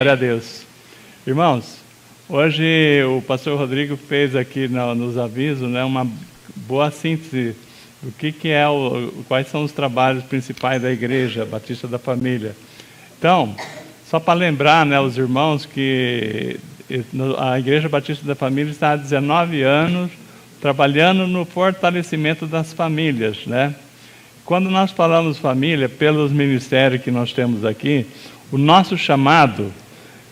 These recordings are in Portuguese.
Glória a Deus. Irmãos, hoje o pastor Rodrigo fez aqui nos avisos, né, uma boa síntese do que é quais são os trabalhos principais da Igreja Batista da Família. Então, só para lembrar, né, os irmãos que a Igreja Batista da Família está há 19 anos trabalhando no fortalecimento das famílias, né? Quando nós falamos família, pelos ministérios que nós temos aqui, o nosso chamado,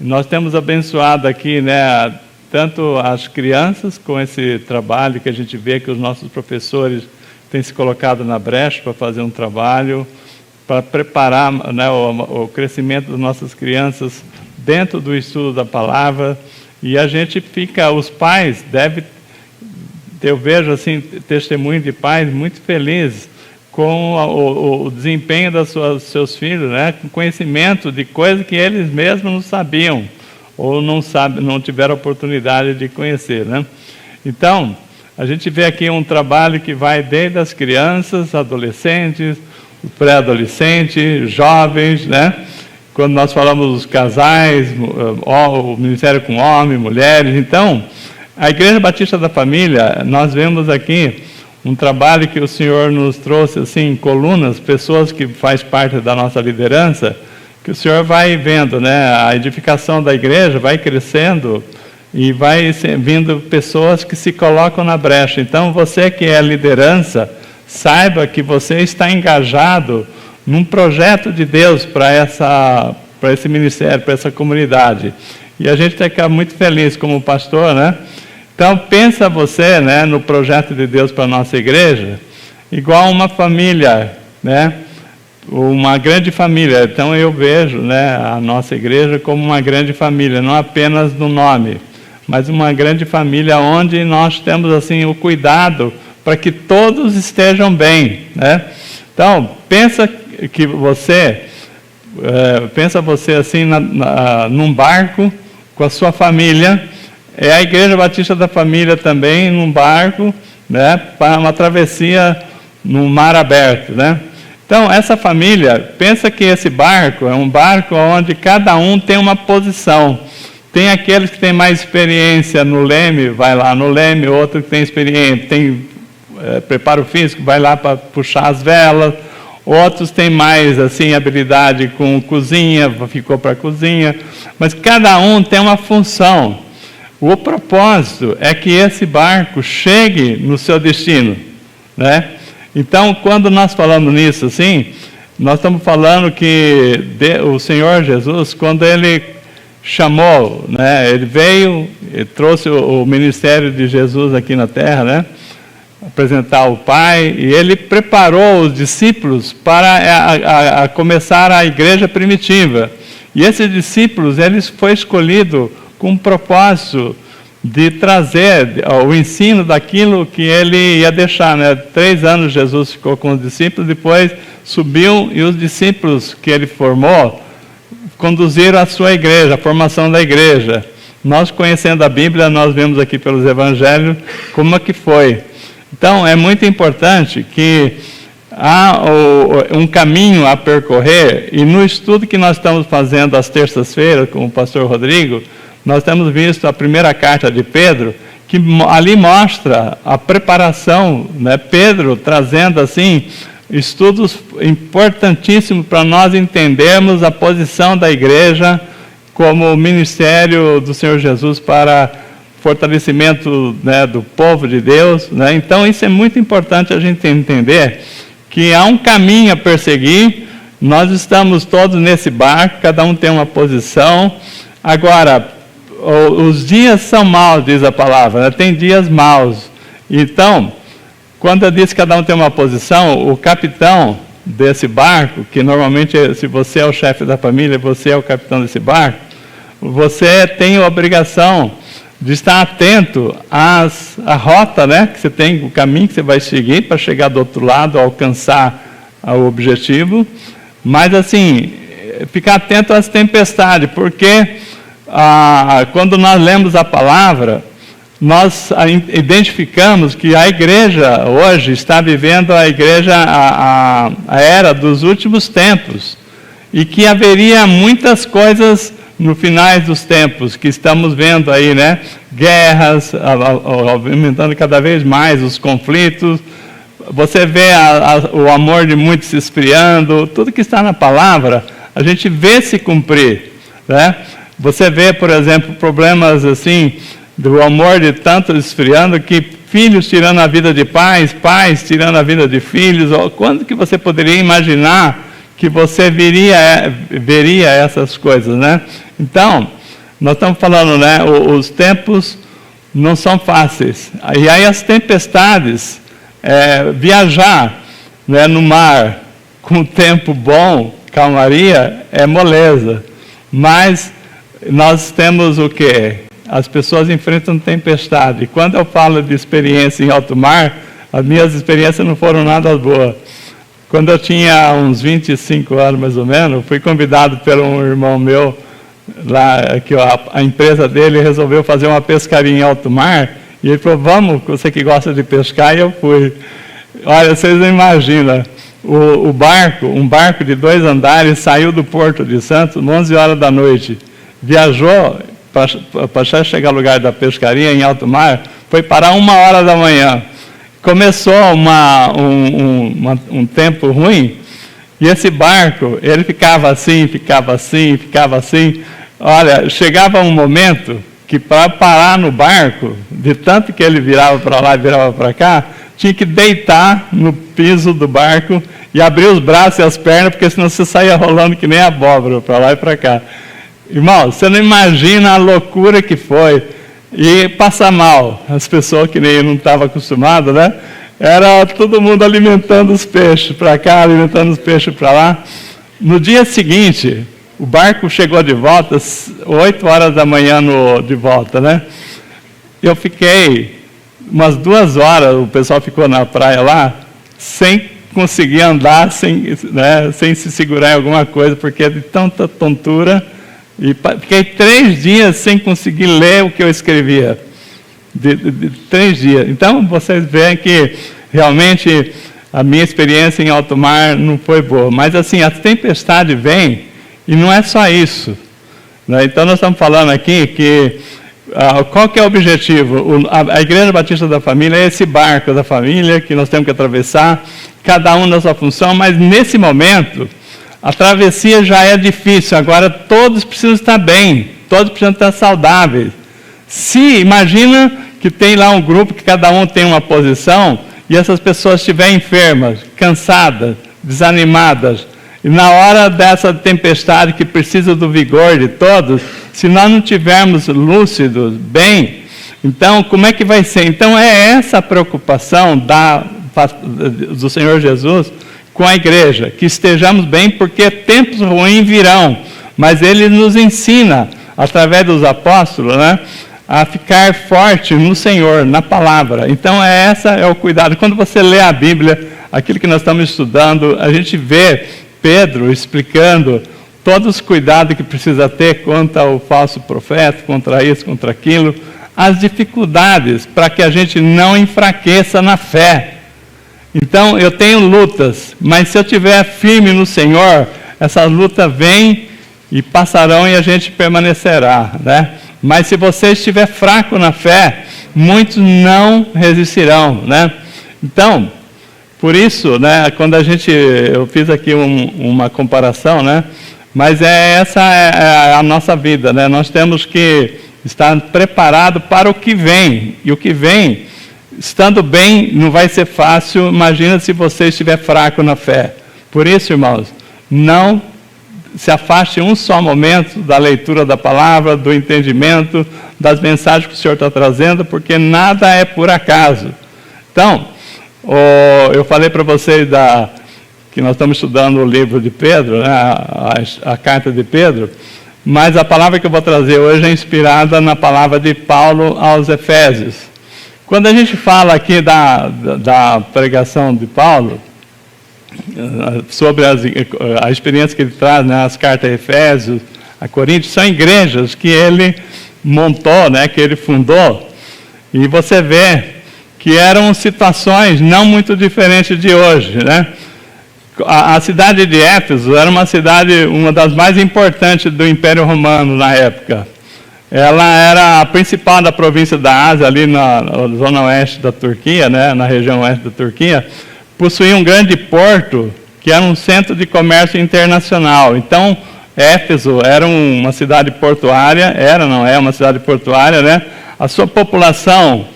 nós temos abençoado aqui, né, tanto as crianças com esse trabalho que a gente vê que os nossos professores têm se colocado na brecha para fazer um trabalho, para preparar, né, o crescimento das nossas crianças dentro do estudo da palavra. E a gente fica, os pais devem, eu vejo assim, testemunho de pais muito felizes com o desempenho dos seus filhos, né, com conhecimento de coisas que eles mesmos não sabiam, ou não tiveram oportunidade de conhecer, né? Então, a gente vê aqui um trabalho que vai desde as crianças, adolescentes, pré-adolescentes, jovens, né? Quando nós falamos dos casais, o ministério com homens, mulheres. Então, a Igreja Batista da Família, nós vemos aqui um trabalho que o Senhor nos trouxe, assim, em colunas, pessoas que fazem parte da nossa liderança, que o Senhor vai vendo, né? A edificação da igreja vai crescendo e vai vindo pessoas que se colocam na brecha. Então, você que é liderança, saiba que você está engajado num projeto de Deus para esse ministério, para essa comunidade. E a gente fica muito feliz como pastor, né? Então, pensa você, né, no projeto de Deus para a nossa igreja, igual uma família, né? Uma grande família. Então, eu vejo, né, a nossa igreja como uma grande família, não apenas no nome, mas uma grande família onde nós temos assim o cuidado para que todos estejam bem, né? Então, pensa você assim num barco com a sua família. É a Igreja Batista da Família também num barco, né, para uma travessia no mar aberto, né? Então, essa família, pensa que esse barco é um barco onde cada um tem uma posição. Tem aqueles que têm mais experiência no leme, vai lá no leme, outro que tem experiência, tem preparo físico, vai lá para puxar as velas, outros têm mais assim habilidade com cozinha, ficou para a cozinha, mas cada um tem uma função. O propósito é que esse barco chegue no seu destino, né? Então, quando nós falamos nisso assim, nós estamos falando que o Senhor Jesus, quando Ele chamou, né, Ele veio, Ele trouxe o ministério de Jesus aqui na terra, né, apresentar o Pai, e Ele preparou os discípulos para começar a igreja primitiva. E esses discípulos, eles foram escolhidos com um propósito de trazer o ensino daquilo que ele ia deixar, né? 3 anos Jesus ficou com os discípulos, depois subiu e os discípulos que ele formou conduziram a sua igreja, a formação da igreja. Nós, conhecendo a Bíblia, nós vemos aqui pelos evangelhos como é que foi. Então, é muito importante que há um caminho a percorrer, e no estudo que nós estamos fazendo às terças-feiras com o pastor Rodrigo, nós temos visto a primeira carta de Pedro, que ali mostra a preparação, né? Pedro trazendo assim estudos importantíssimos para nós entendermos a posição da igreja como ministério do Senhor Jesus para fortalecimento, né, do povo de Deus, né? Então isso é muito importante a gente entender, que há um caminho a perseguir. Nós estamos todos nesse barco, cada um tem uma posição. Agora, os dias são maus, diz a palavra, né? Tem dias maus. Então, quando eu disse que cada um tem uma posição, o capitão desse barco, que normalmente, se você é o chefe da família, você é o capitão desse barco, você tem a obrigação de estar atento à rota, né? Que você tem, o caminho que você vai seguir para chegar do outro lado, alcançar o objetivo. Mas, assim, ficar atento às tempestades, porque quando nós lemos a palavra, nós identificamos que a igreja hoje está vivendo a era dos últimos tempos, e que haveria muitas coisas no finais dos tempos, que estamos vendo aí, né? Guerras, aumentando cada vez mais os conflitos. Você vê o amor de muitos se esfriando. Tudo que está na palavra, a gente vê se cumprir, né? Você vê, por exemplo, problemas assim, do amor de tantos esfriando, que filhos tirando a vida de pais, pais tirando a vida de filhos. Quando que você poderia imaginar que você veria essas coisas, né? Então, nós estamos falando, né? Os tempos não são fáceis. E aí as tempestades, viajar, né, no mar com tempo bom, calmaria, é moleza. Mas nós temos o quê? As pessoas enfrentam tempestade. Quando eu falo de experiência em alto mar, as minhas experiências não foram nada boas. Quando eu tinha uns 25 anos, mais ou menos, fui convidado por um irmão meu, lá, que a empresa dele resolveu fazer uma pescaria em alto mar, e ele falou, vamos, você que gosta de pescar, e eu fui. Olha, vocês não imaginam, um barco de 2 andares saiu do Porto de Santos, 11 horas da noite, viajou para chegar ao lugar da pescaria em alto mar, foi parar 1 hora da manhã. Começou um tempo ruim, e esse barco, ele ficava assim. Olha, chegava um momento que para parar no barco, de tanto que ele virava para lá e virava para cá, tinha que deitar no piso do barco e abrir os braços e as pernas, porque senão você saía rolando que nem abóbora, para lá e para cá. Irmão, você não imagina a loucura que foi. E passa mal. As pessoas que nem eu não estavam acostumadas, né? Era todo mundo alimentando os peixes para cá, alimentando os peixes para lá. No dia seguinte, o barco chegou de volta, 8 horas da manhã de volta, né? Eu fiquei umas 2 horas, o pessoal ficou na praia lá, sem conseguir andar, sem se segurar em alguma coisa, porque de tanta tontura. E fiquei 3 dias sem conseguir ler o que eu escrevia. 3 dias. Então, vocês veem que realmente a minha experiência em alto mar não foi boa. Mas assim, a tempestade vem e não é só isso, né? Então, nós estamos falando aqui que qual que é o objetivo? A Igreja Batista da Família é esse barco da família que nós temos que atravessar, cada um na sua função, mas nesse momento a travessia já é difícil, agora todos precisam estar bem, todos precisam estar saudáveis. Imagina que tem lá um grupo que cada um tem uma posição e essas pessoas estiverem enfermas, cansadas, desanimadas, e na hora dessa tempestade que precisa do vigor de todos, se nós não tivermos lúcidos, bem, então como é que vai ser? Então é essa a preocupação do Senhor Jesus com a igreja, que estejamos bem, porque tempos ruins virão, mas Ele nos ensina, através dos apóstolos, né, a ficar forte no Senhor, na palavra. Então esse é o cuidado. Quando você lê a Bíblia, aquilo que nós estamos estudando, a gente vê Pedro explicando todos os cuidados que precisa ter contra o falso profeta, contra isso, contra aquilo, as dificuldades para que a gente não enfraqueça na fé. Então, eu tenho lutas, mas se eu estiver firme no Senhor, essas lutas vêm e passarão e a gente permanecerá, né? Mas se você estiver fraco na fé, muitos não resistirão, né? Então, por isso, né, quando eu fiz aqui uma comparação, né? Mas essa é a nossa vida, né? Nós temos que estar preparados para o que vem, e o que vem, estando bem, não vai ser fácil. Imagina se você estiver fraco na fé. Por isso, irmãos, não se afaste um só momento da leitura da palavra, do entendimento, das mensagens que o Senhor está trazendo, porque nada é por acaso. Então, eu falei para vocês que nós estamos estudando o livro de Pedro, né, a carta de Pedro, mas a palavra que eu vou trazer hoje é inspirada na palavra de Paulo aos Efésios. Quando a gente fala aqui da pregação de Paulo, sobre a experiência que ele traz, né, as cartas a Efésios, a Coríntios, são igrejas que ele montou, né, que ele fundou, e você vê que eram situações não muito diferentes de hoje, né? A cidade de Éfeso era uma cidade, uma das mais importantes do Império Romano na época. Ela era a principal da província da Ásia, ali na zona oeste da Turquia, né, na região oeste da Turquia. Possuía um grande porto, que era um centro de comércio internacional. Então, Éfeso era uma cidade portuária, não é uma cidade portuária, né? A sua população,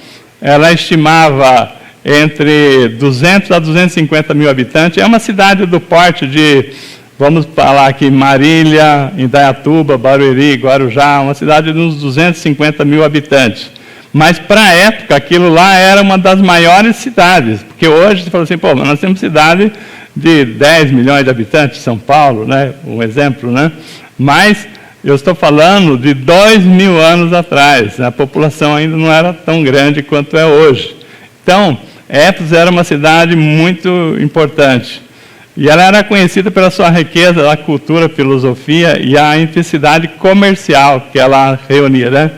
ela estimava entre 200 a 250 mil habitantes. É uma cidade do porte de, vamos falar aqui, Marília, Indaiatuba, Barueri, Guarujá, uma cidade de uns 250 mil habitantes. Mas, para a época, aquilo lá era uma das maiores cidades, porque hoje você fala assim, pô, mas nós temos cidade de 10 milhões de habitantes, São Paulo, né? Um exemplo, né? Mas eu estou falando de 2.000 anos atrás, a população ainda não era tão grande quanto é hoje. Então, Éfeso era uma cidade muito importante. E ela era conhecida pela sua riqueza, a cultura, a filosofia e a intensidade comercial que ela reunia, né?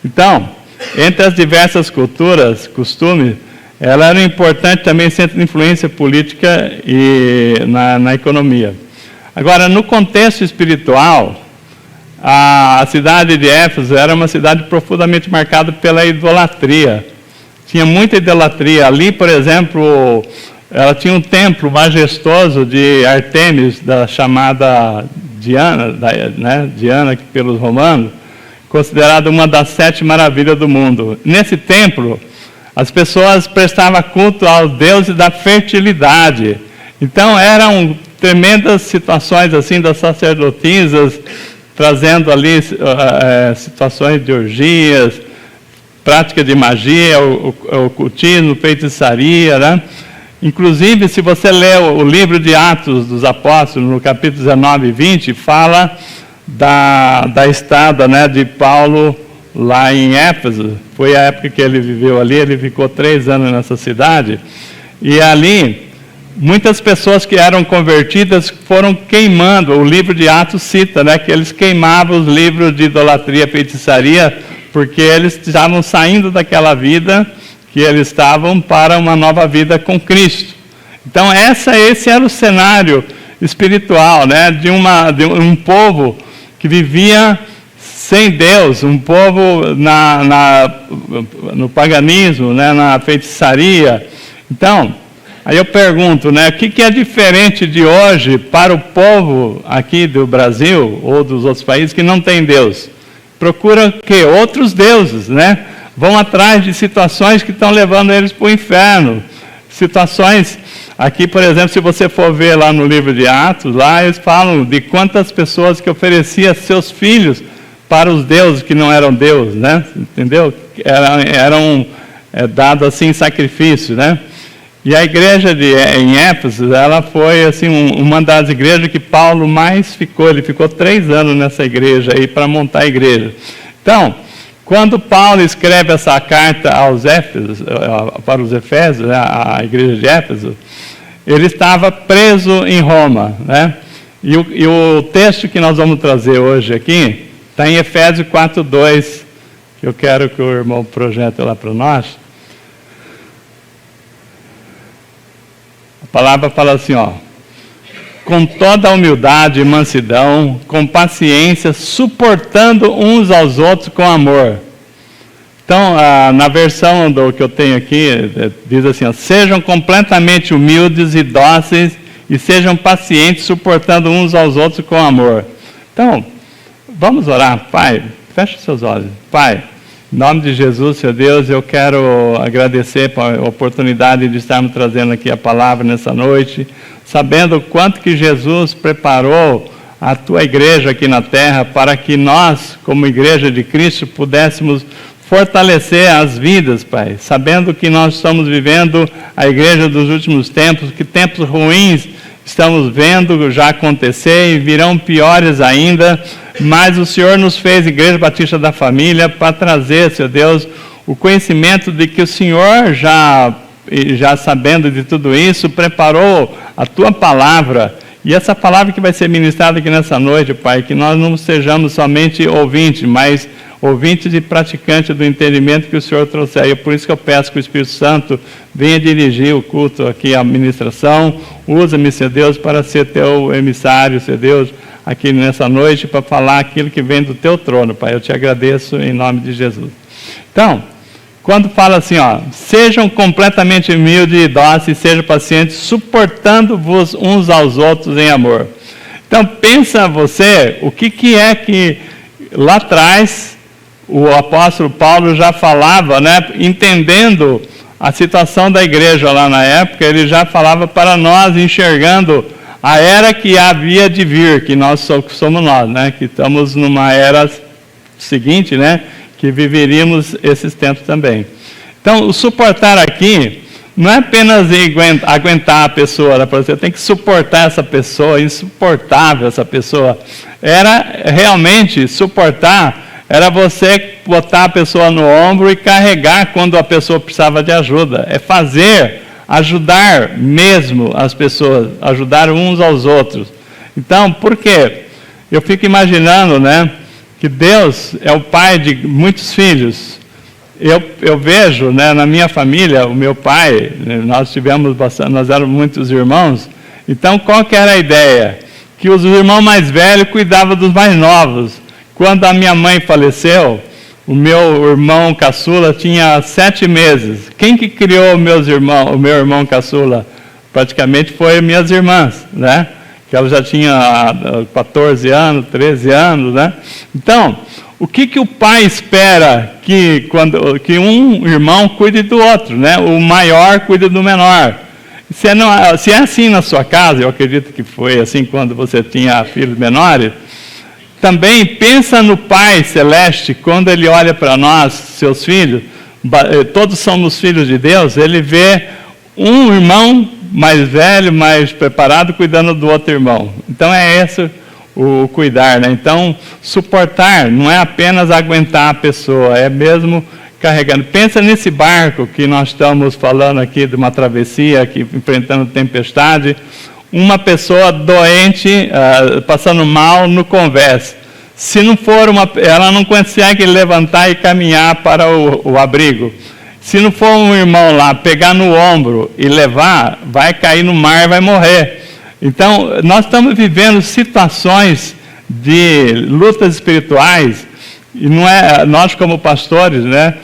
Então, entre as diversas culturas, costumes, ela era um importante também centro de influência política e na economia. Agora, no contexto espiritual, a cidade de Éfeso era uma cidade profundamente marcada pela idolatria. Tinha muita idolatria. Ali, por exemplo, ela tinha um templo majestoso de Artemis, da chamada Diana, né, Diana pelos romanos, considerada uma das 7 maravilhas do mundo. Nesse templo, as pessoas prestavam culto aos deuses da fertilidade. Então, eram tremendas situações assim das sacerdotisas, trazendo ali situações de orgias, prática de magia, ocultismo, feitiçaria, né? Inclusive, se você ler o livro de Atos dos Apóstolos, no capítulo 19 e 20, fala da estada, né, de Paulo lá em Éfeso. Foi a época que ele viveu ali, ele ficou 3 anos nessa cidade. E ali, muitas pessoas que eram convertidas foram queimando. O livro de Atos cita, né, que eles queimavam os livros de idolatria, feitiçaria, porque eles estavam saindo daquela vida que eles estavam para uma nova vida com Cristo. Então, esse era o cenário espiritual, né, de um povo que vivia sem Deus, um povo no paganismo, né, na feitiçaria. Então, aí eu pergunto, né, o que é diferente de hoje para o povo aqui do Brasil ou dos outros países que não tem Deus? Procura o quê? Outros deuses, né? Vão atrás de situações que estão levando eles para o inferno. Situações, aqui, por exemplo, se você for ver lá no livro de Atos, lá eles falam de quantas pessoas que ofereciam seus filhos para os deuses que não eram Deus, né? Entendeu? Eram dados assim em sacrifício, né? E a igreja em Éfeso, ela foi assim uma das igrejas que Paulo mais ficou. Ele ficou 3 anos nessa igreja aí para montar a igreja. Então, quando Paulo escreve essa carta aos Éfesos, para os Efésios, né, a igreja de Éfeso, ele estava preso em Roma, né? E o texto que nós vamos trazer hoje aqui está em Efésios 4:2, que eu quero que o irmão projete lá para nós. A palavra fala assim, ó: com toda a humildade e mansidão, com paciência, suportando uns aos outros com amor. Então, na versão que eu tenho aqui, diz assim, ó: sejam completamente humildes e dóceis e sejam pacientes, suportando uns aos outros com amor. Então, vamos orar. Pai, feche seus olhos. Pai, em nome de Jesus, Senhor Deus, eu quero agradecer pela oportunidade de estarmos trazendo aqui a palavra nessa noite, sabendo o quanto que Jesus preparou a Tua igreja aqui na terra para que nós, como igreja de Cristo, pudéssemos fortalecer as vidas, Pai, sabendo que nós estamos vivendo a igreja dos últimos tempos, que tempos ruins estamos vendo já acontecer e virão piores ainda, mas o Senhor nos fez Igreja Batista da Família para trazer, Senhor Deus, o conhecimento de que o Senhor, já sabendo de tudo isso, preparou a Tua palavra, e essa palavra que vai ser ministrada aqui nessa noite, Pai, que nós não sejamos somente ouvintes, mas ouvintes e praticantes do entendimento que o Senhor trouxer. E é por isso que eu peço que o Espírito Santo venha dirigir o culto aqui, a ministração. Usa-me, Senhor Deus, para ser teu emissário, Senhor Deus, aqui nessa noite, para falar aquilo que vem do teu trono, Pai. Eu te agradeço em nome de Jesus. Então, quando fala assim, ó, sejam completamente humildes e dóceis, sejam pacientes, suportando-vos uns aos outros em amor. Então, pensa você, o que é que lá atrás o apóstolo Paulo já falava, né, entendendo a situação da igreja lá na época, ele já falava para nós, enxergando a era que havia de vir, que nós somos nós, né, que estamos numa era seguinte, né, que viveríamos esses tempos também. Então, o suportar aqui não é apenas aguentar a pessoa, né? Você tem que suportar essa pessoa, insuportável essa pessoa. Era realmente suportar, era você botar a pessoa no ombro e carregar quando a pessoa precisava de ajuda. É fazer, ajudar mesmo as pessoas, ajudar uns aos outros. Então, por quê? Eu fico imaginando, né, que Deus é o pai de muitos filhos. Eu vejo, né, na minha família, o meu pai, nós tivemos bastante, nós éramos muitos irmãos. Então, qual que era a ideia? Que os irmãos mais velhos cuidavam dos mais novos. Quando a minha mãe faleceu, o meu irmão caçula tinha 7 meses. Quem que criou o meu irmão caçula? Praticamente foi minhas irmãs, né? Que ela já tinha 14 anos, 13 anos, né? Então, o que o pai espera que um irmão cuide do outro, né? O maior cuide do menor. Se é assim na sua casa, eu acredito que foi assim quando você tinha filhos menores, também pensa no Pai Celeste, quando Ele olha para nós, seus filhos, todos somos filhos de Deus, Ele vê um irmão mais velho, mais preparado, cuidando do outro irmão. Então é esse o cuidar, né? Então, suportar não é apenas aguentar a pessoa, é mesmo carregando. Pensa nesse barco que nós estamos falando aqui, de uma travessia, aqui, enfrentando tempestade, uma pessoa doente, passando mal no convés. Se não for ela não consegue levantar e caminhar para o abrigo. Se não for um irmão lá, pegar no ombro e levar, vai cair no mar e vai morrer. Então, nós estamos vivendo situações de lutas espirituais, e não é, nós como pastores, né,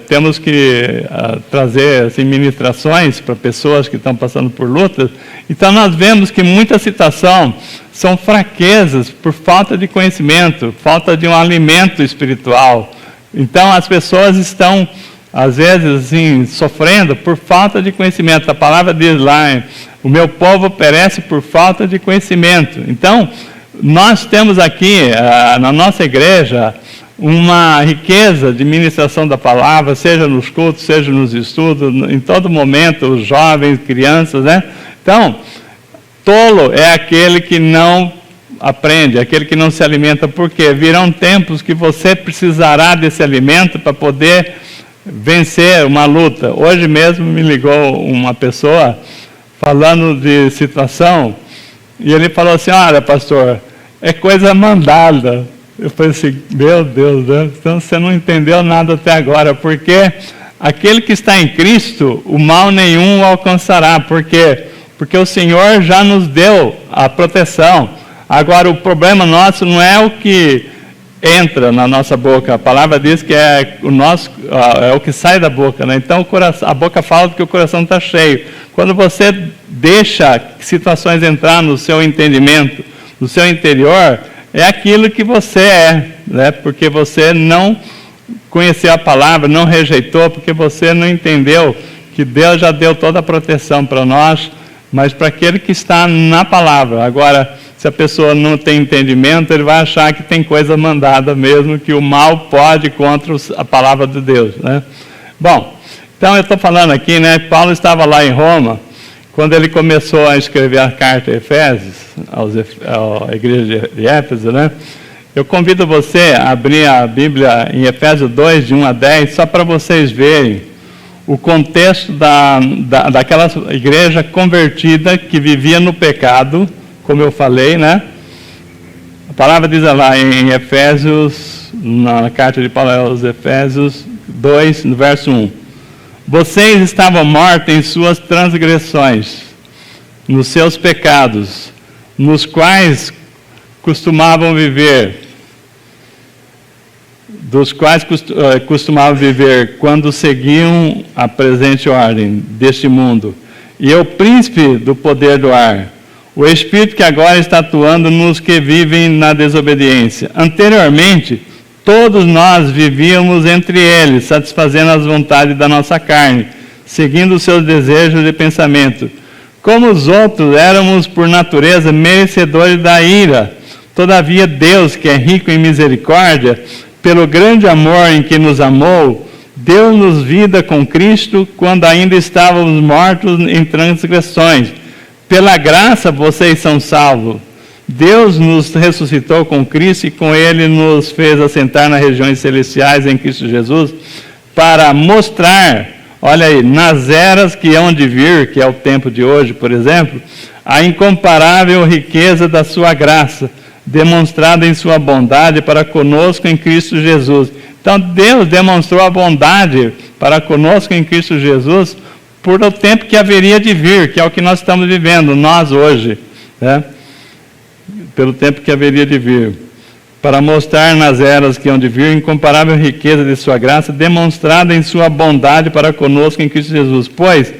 temos que trazer assim, ministrações para pessoas que estão passando por lutas. Então, nós vemos que muita situação são fraquezas por falta de conhecimento, falta de um alimento espiritual. Então, as pessoas estão, às vezes, assim, sofrendo por falta de conhecimento. A palavra diz lá, o meu povo perece por falta de conhecimento. Então, nós temos aqui, na nossa igreja, uma riqueza de ministração da palavra, seja nos cultos, seja nos estudos, em todo momento, os jovens, crianças, né? Então, tolo é aquele que não aprende, aquele que não se alimenta, porque virão tempos que você precisará desse alimento para poder vencer uma luta. Hoje mesmo me ligou uma pessoa falando de situação, e ele falou assim, olha, pastor, é coisa mandada. Eu falei assim, meu Deus, né? Então você não entendeu nada até agora, porque aquele que está em Cristo, o mal nenhum o alcançará, porque o Senhor já nos deu a proteção. Agora, o problema nosso não é o que entra na nossa boca, a palavra diz que é o que sai da boca, né? Então a boca fala que o coração está cheio. Quando você deixa situações entrar no seu entendimento, no seu interior, é aquilo que você é, né? Porque você não conheceu a palavra, não rejeitou, porque você não entendeu que Deus já deu toda a proteção para nós, mas para aquele que está na palavra. Agora, se a pessoa não tem entendimento, ele vai achar que tem coisa mandada mesmo, que o mal pode contra a palavra de Deus, né? Bom, então eu estou falando aqui, né? Paulo estava lá em Roma, quando ele começou a escrever a carta a Efésios, à igreja de Éfeso, né? Eu convido você a abrir a Bíblia em Efésios 2, de 1 a 10, só para vocês verem o contexto daquela igreja convertida que vivia no pecado, como eu falei, né? A palavra diz lá em Efésios na carta de Paulo aos Efésios 2, no verso 1. Vocês estavam mortos em suas transgressões, nos seus pecados, nos quais costumavam viver, quando seguiam a presente ordem deste mundo. E o príncipe do poder do ar, o espírito que agora está atuando nos que vivem na desobediência. Anteriormente, todos nós vivíamos entre eles, satisfazendo as vontades da nossa carne, seguindo os seus desejos de pensamento. Como os outros, éramos por natureza merecedores da ira. Todavia Deus, que é rico em misericórdia, pelo grande amor em que nos amou, deu-nos vida com Cristo quando ainda estávamos mortos em transgressões. Pela graça vocês são salvos. Deus nos ressuscitou com Cristo e com Ele nos fez assentar nas regiões celestiais em Cristo Jesus, para mostrar, olha aí, nas eras que hão de vir, que é o tempo de hoje, por exemplo, a incomparável riqueza da sua graça, demonstrada em sua bondade para conosco em Cristo Jesus. Então Deus demonstrou a bondade para conosco em Cristo Jesus por o tempo que haveria de vir, que é o que nós estamos vivendo, nós hoje, né? Pelo tempo que haveria de vir, para mostrar nas eras que hão de vir a incomparável riqueza de sua graça, demonstrada em sua bondade para conosco em Cristo Jesus. Pois,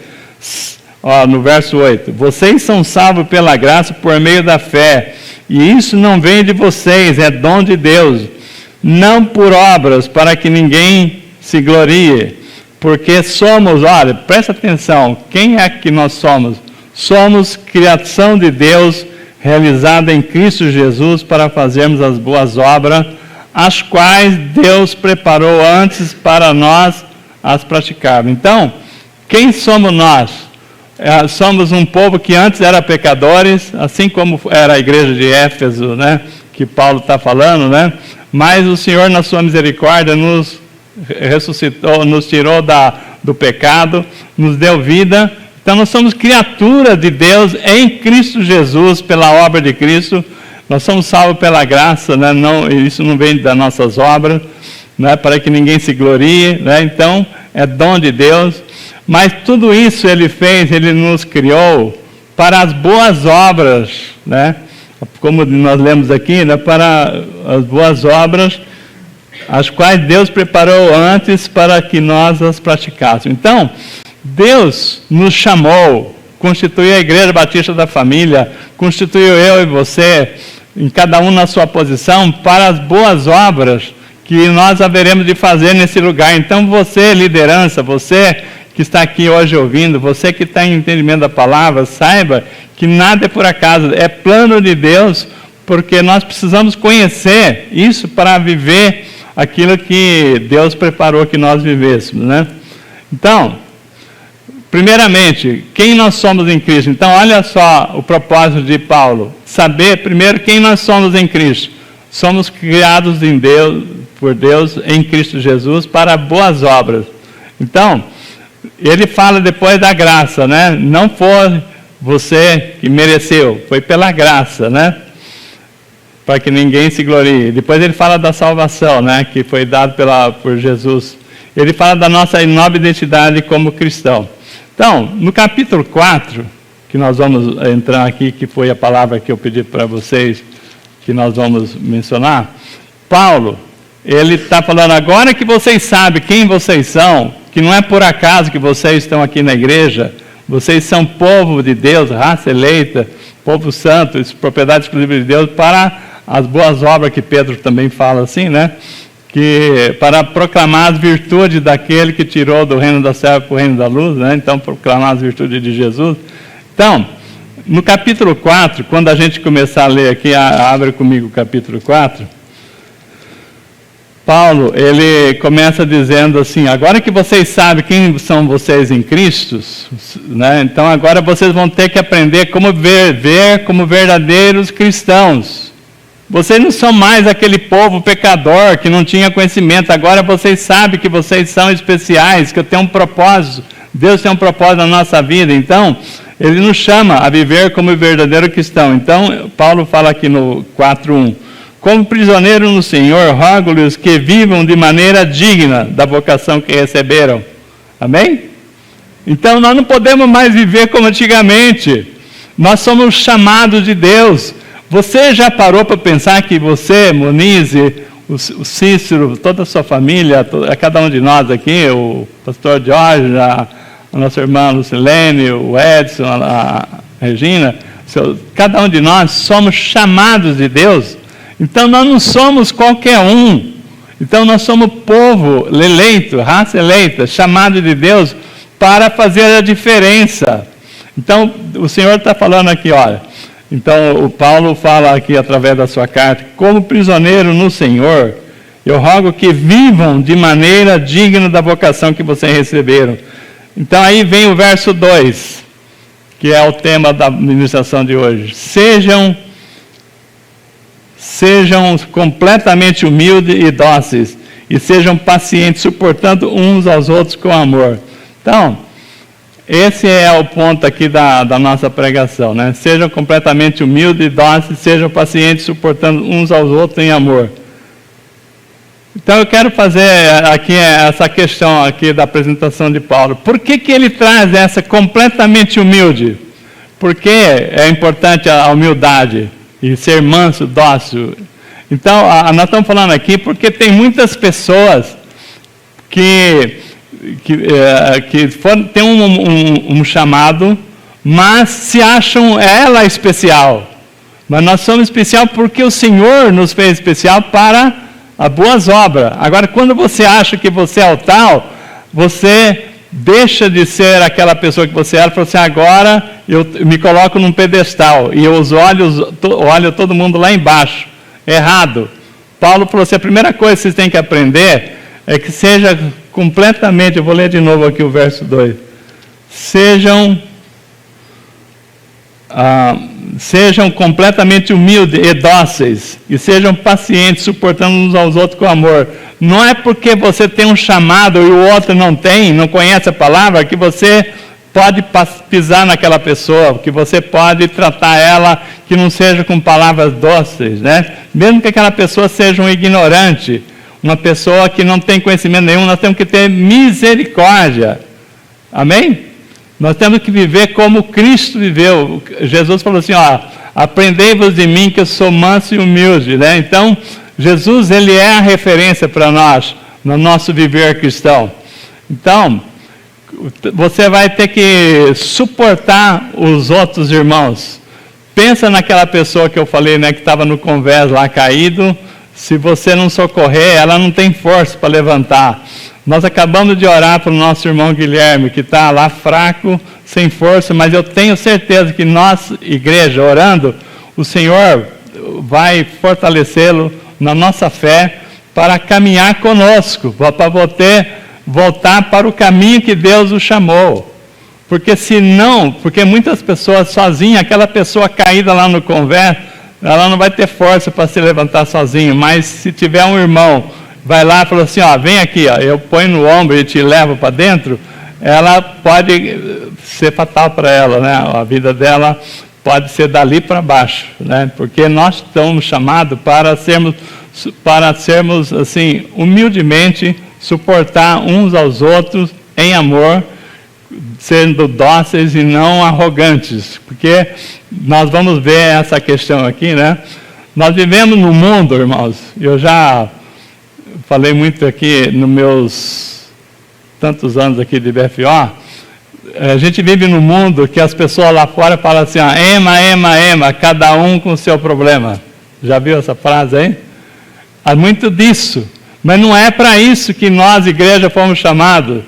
no verso 8, vocês são salvos pela graça por meio da fé, e isso não vem de vocês, é dom de Deus, não por obras, para que ninguém se glorie, porque somos, olha, presta atenção, quem é que nós somos? Somos criação de Deus, realizada em Cristo Jesus, para fazermos as boas obras, as quais Deus preparou antes para nós as praticarmos. Então, quem somos nós? Somos um povo que antes era pecadores, assim como era a igreja de Éfeso, né, que Paulo está falando, né? Mas o Senhor, na sua misericórdia, nos ressuscitou, nos tirou do pecado, nos deu vida. Então nós somos criatura de Deus em Cristo Jesus, pela obra de Cristo. Nós somos salvos pela graça, né? Isso não vem das nossas obras, né? Para que ninguém se glorie, né? Então é dom de Deus. Mas tudo isso Ele fez, Ele nos criou para as boas obras, né? Como nós lemos aqui, né? Para as boas obras, as quais Deus preparou antes para que nós as praticássemos. Então, Deus nos chamou, constituiu a Igreja Batista da Família, constituiu eu e você, em cada um na sua posição, para as boas obras que nós haveremos de fazer nesse lugar. Então, você, liderança, você que está aqui hoje ouvindo, você que está em entendimento da palavra, saiba que nada é por acaso, é plano de Deus, porque nós precisamos conhecer isso para viver aquilo que Deus preparou que nós vivêssemos, né? Então, primeiramente, quem nós somos em Cristo? Então, olha só o propósito de Paulo, saber primeiro quem nós somos em Cristo. Somos criados em Deus, por Deus em Cristo Jesus para boas obras. Então, ele fala depois da graça, né? Não foi você que mereceu, foi pela graça, né? Para que ninguém se glorie. Depois ele fala da salvação, né? Que foi dado por Jesus. Ele fala da nossa nova identidade como cristão. Então, no capítulo 4, que nós vamos entrar aqui, que foi a palavra que eu pedi para vocês, que nós vamos mencionar, Paulo, ele está falando, agora que vocês sabem quem vocês são, que não é por acaso que vocês estão aqui na igreja, vocês são povo de Deus, raça eleita, povo santo, propriedade exclusiva de Deus, para as boas obras, que Pedro também fala assim, né? Que para proclamar as virtudes daquele que tirou do reino da treva para o reino da luz, né? Então, proclamar as virtudes de Jesus. Então, no capítulo 4, quando a gente começar a ler aqui, abre comigo o capítulo 4, Paulo, ele começa dizendo assim, agora que vocês sabem quem são vocês em Cristo, né? Então agora vocês vão ter que aprender como viver como verdadeiros cristãos. Vocês não são mais aquele povo pecador que não tinha conhecimento. Agora vocês sabem que vocês são especiais, que eu tenho um propósito. Deus tem um propósito na nossa vida. Então, Ele nos chama a viver como verdadeiro cristão. Então, Paulo fala aqui no 4:1. como prisioneiro no Senhor, rogo-lhes que vivam de maneira digna da vocação que receberam. Amém? Então nós não podemos mais viver como antigamente. Nós somos chamados de Deus. Você já parou para pensar que você, Monize, o Cícero, toda a sua família, cada um de nós aqui, o pastor Jorge, a nossa irmã Lucilene, o Edson, a Regina, cada um de nós somos chamados de Deus. Então nós não somos qualquer um. Então nós somos povo eleito, raça eleita, chamado de Deus para fazer a diferença. Então o Senhor está falando aqui, olha. Então o Paulo fala aqui através da sua carta, como prisioneiro no Senhor, eu rogo que vivam de maneira digna da vocação que vocês receberam. Então aí vem o verso 2, que é o tema da ministração de hoje. Sejam completamente humildes e dóceis, e sejam pacientes, suportando uns aos outros com amor. Então, esse é o ponto aqui da nossa pregação, né? Sejam completamente humildes e dóceis, sejam pacientes, suportando uns aos outros em amor. Então eu quero fazer aqui essa questão aqui da apresentação de Paulo. Por que ele traz essa completamente humilde? Porque é importante a humildade e ser manso, dócil. Então nós estamos falando aqui porque tem muitas pessoas que têm um chamado, mas se acham ela especial. Mas nós somos especial porque o Senhor nos fez especial para as boas obras. Agora, quando você acha que você é o tal, você deixa de ser aquela pessoa que você era, e fala assim, agora eu me coloco num pedestal, e eu olho todo mundo lá embaixo. Errado. Paulo falou assim, a primeira coisa que vocês têm que aprender é que seja completamente, eu vou ler de novo aqui o verso 2, sejam completamente humildes e dóceis, e sejam pacientes, suportando uns aos outros com amor. Não é porque você tem um chamado e o outro não tem, não conhece a palavra, que você pode pisar naquela pessoa, que você pode tratar ela que não seja com palavras dóceis, né? Mesmo que aquela pessoa seja um ignorante, uma pessoa que não tem conhecimento nenhum, nós temos que ter misericórdia. Amém? Nós temos que viver como Cristo viveu. Jesus falou assim, ó, aprendei-vos de mim que eu sou manso e humilde, né? Então, Jesus, ele é a referência para nós, no nosso viver cristão. Então, você vai ter que suportar os outros irmãos. Pensa naquela pessoa que eu falei, né, que estava no convés lá caído. Se você não socorrer, ela não tem força para levantar. Nós acabamos de orar para o nosso irmão Guilherme, que está lá fraco, sem força, mas eu tenho certeza que nós, igreja, orando, o Senhor vai fortalecê-lo na nossa fé para caminhar conosco, para voltar para o caminho que Deus o chamou. Porque porque muitas pessoas sozinhas, aquela pessoa caída lá no convés, ela não vai ter força para se levantar sozinha, mas se tiver um irmão, vai lá e fala assim, ó, vem aqui, ó, eu ponho no ombro e te levo para dentro, ela pode ser fatal para ela, né? A vida dela pode ser dali para baixo, né? Porque nós estamos chamados para sermos assim, humildemente, suportar uns aos outros em amor, sendo dóceis e não arrogantes, porque nós vamos ver essa questão aqui, né? Nós vivemos no mundo, irmãos, eu já falei muito aqui nos meus tantos anos aqui de BFO, a gente vive num mundo que as pessoas lá fora falam assim, ó, ema, cada um com o seu problema. Já viu essa frase aí? Há muito disso, mas não é para isso que nós, igreja, fomos chamados.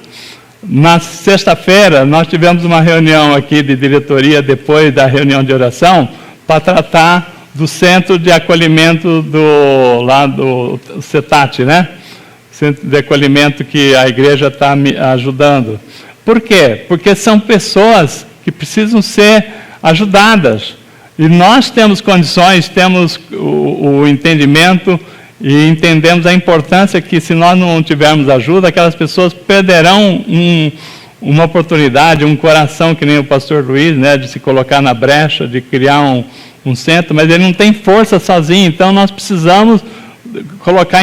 Na sexta-feira, nós tivemos uma reunião aqui de diretoria, depois da reunião de oração, para tratar do centro de acolhimento do CETAT, né? Centro de acolhimento que a igreja está me ajudando. Por quê? Porque são pessoas que precisam ser ajudadas. E nós temos condições, temos o entendimento e entendemos a importância que, se nós não tivermos ajuda, aquelas pessoas perderão uma oportunidade, um coração, que nem o pastor Luiz, né, de se colocar na brecha, de criar um um centro, mas ele não tem força sozinho, então nós precisamos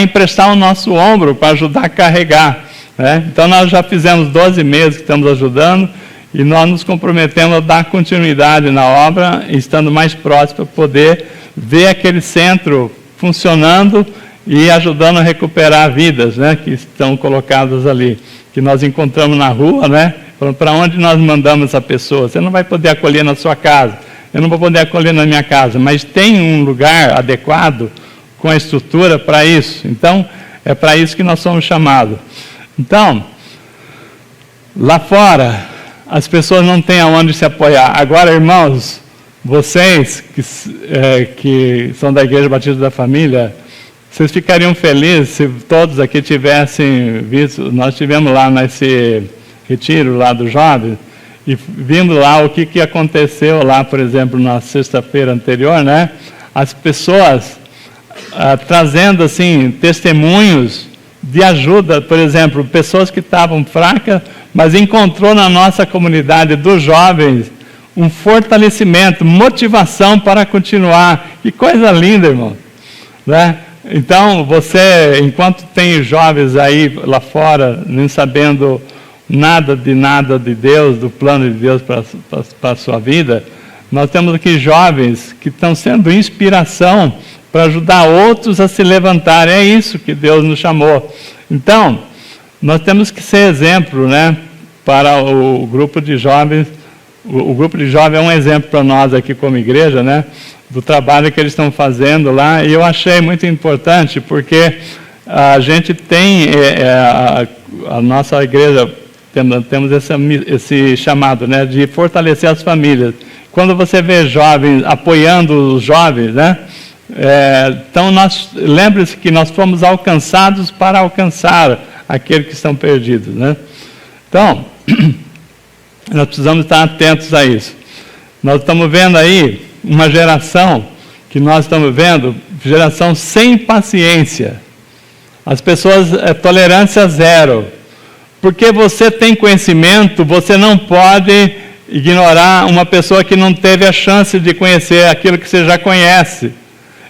emprestar o nosso ombro para ajudar a carregar, né? Então nós já fizemos 12 meses que estamos ajudando, e nós nos comprometemos a dar continuidade na obra, estando mais próximo para poder ver aquele centro funcionando e ajudando a recuperar vidas, né, que estão colocadas ali, que nós encontramos na rua, né, falando, para onde nós mandamos essa pessoa? Você não vai poder acolher na sua casa, eu não vou poder acolher na minha casa, mas tem um lugar adequado, com a estrutura para isso. Então, é para isso que nós somos chamados. Então, lá fora, as pessoas não têm aonde se apoiar. Agora, irmãos, vocês que são da Igreja Batista da Família, vocês ficariam felizes se todos aqui tivessem visto. Nós estivemos lá nesse retiro lá dos jovens e vimos lá o que aconteceu lá, por exemplo, na sexta-feira anterior, né? As pessoas trazendo assim testemunhos de ajuda, por exemplo, pessoas que estavam fracas, mas encontrou na nossa comunidade dos jovens um fortalecimento, motivação para continuar. Que coisa linda, irmão, né? Então, você, enquanto tem jovens aí lá fora, nem sabendo nada de Deus, do plano de Deus para a sua vida, nós temos aqui jovens que estão sendo inspiração para ajudar outros a se levantarem. É isso que Deus nos chamou. Então, nós temos que ser exemplo, né, para o grupo de jovens. O grupo de jovens é um exemplo para nós aqui como igreja, né, do trabalho que eles estão fazendo lá, e eu achei muito importante, porque a gente tem, a nossa igreja, temos esse chamado, né, de fortalecer as famílias. Quando você vê jovens apoiando os jovens, né, então lembre-se que nós fomos alcançados para alcançar aqueles que estão perdidos, né? Então, nós precisamos estar atentos a isso. Nós estamos vendo aí uma geração que nós estamos vendo, geração sem paciência. As pessoas, tolerância zero. Porque você tem conhecimento, você não pode ignorar uma pessoa que não teve a chance de conhecer aquilo que você já conhece.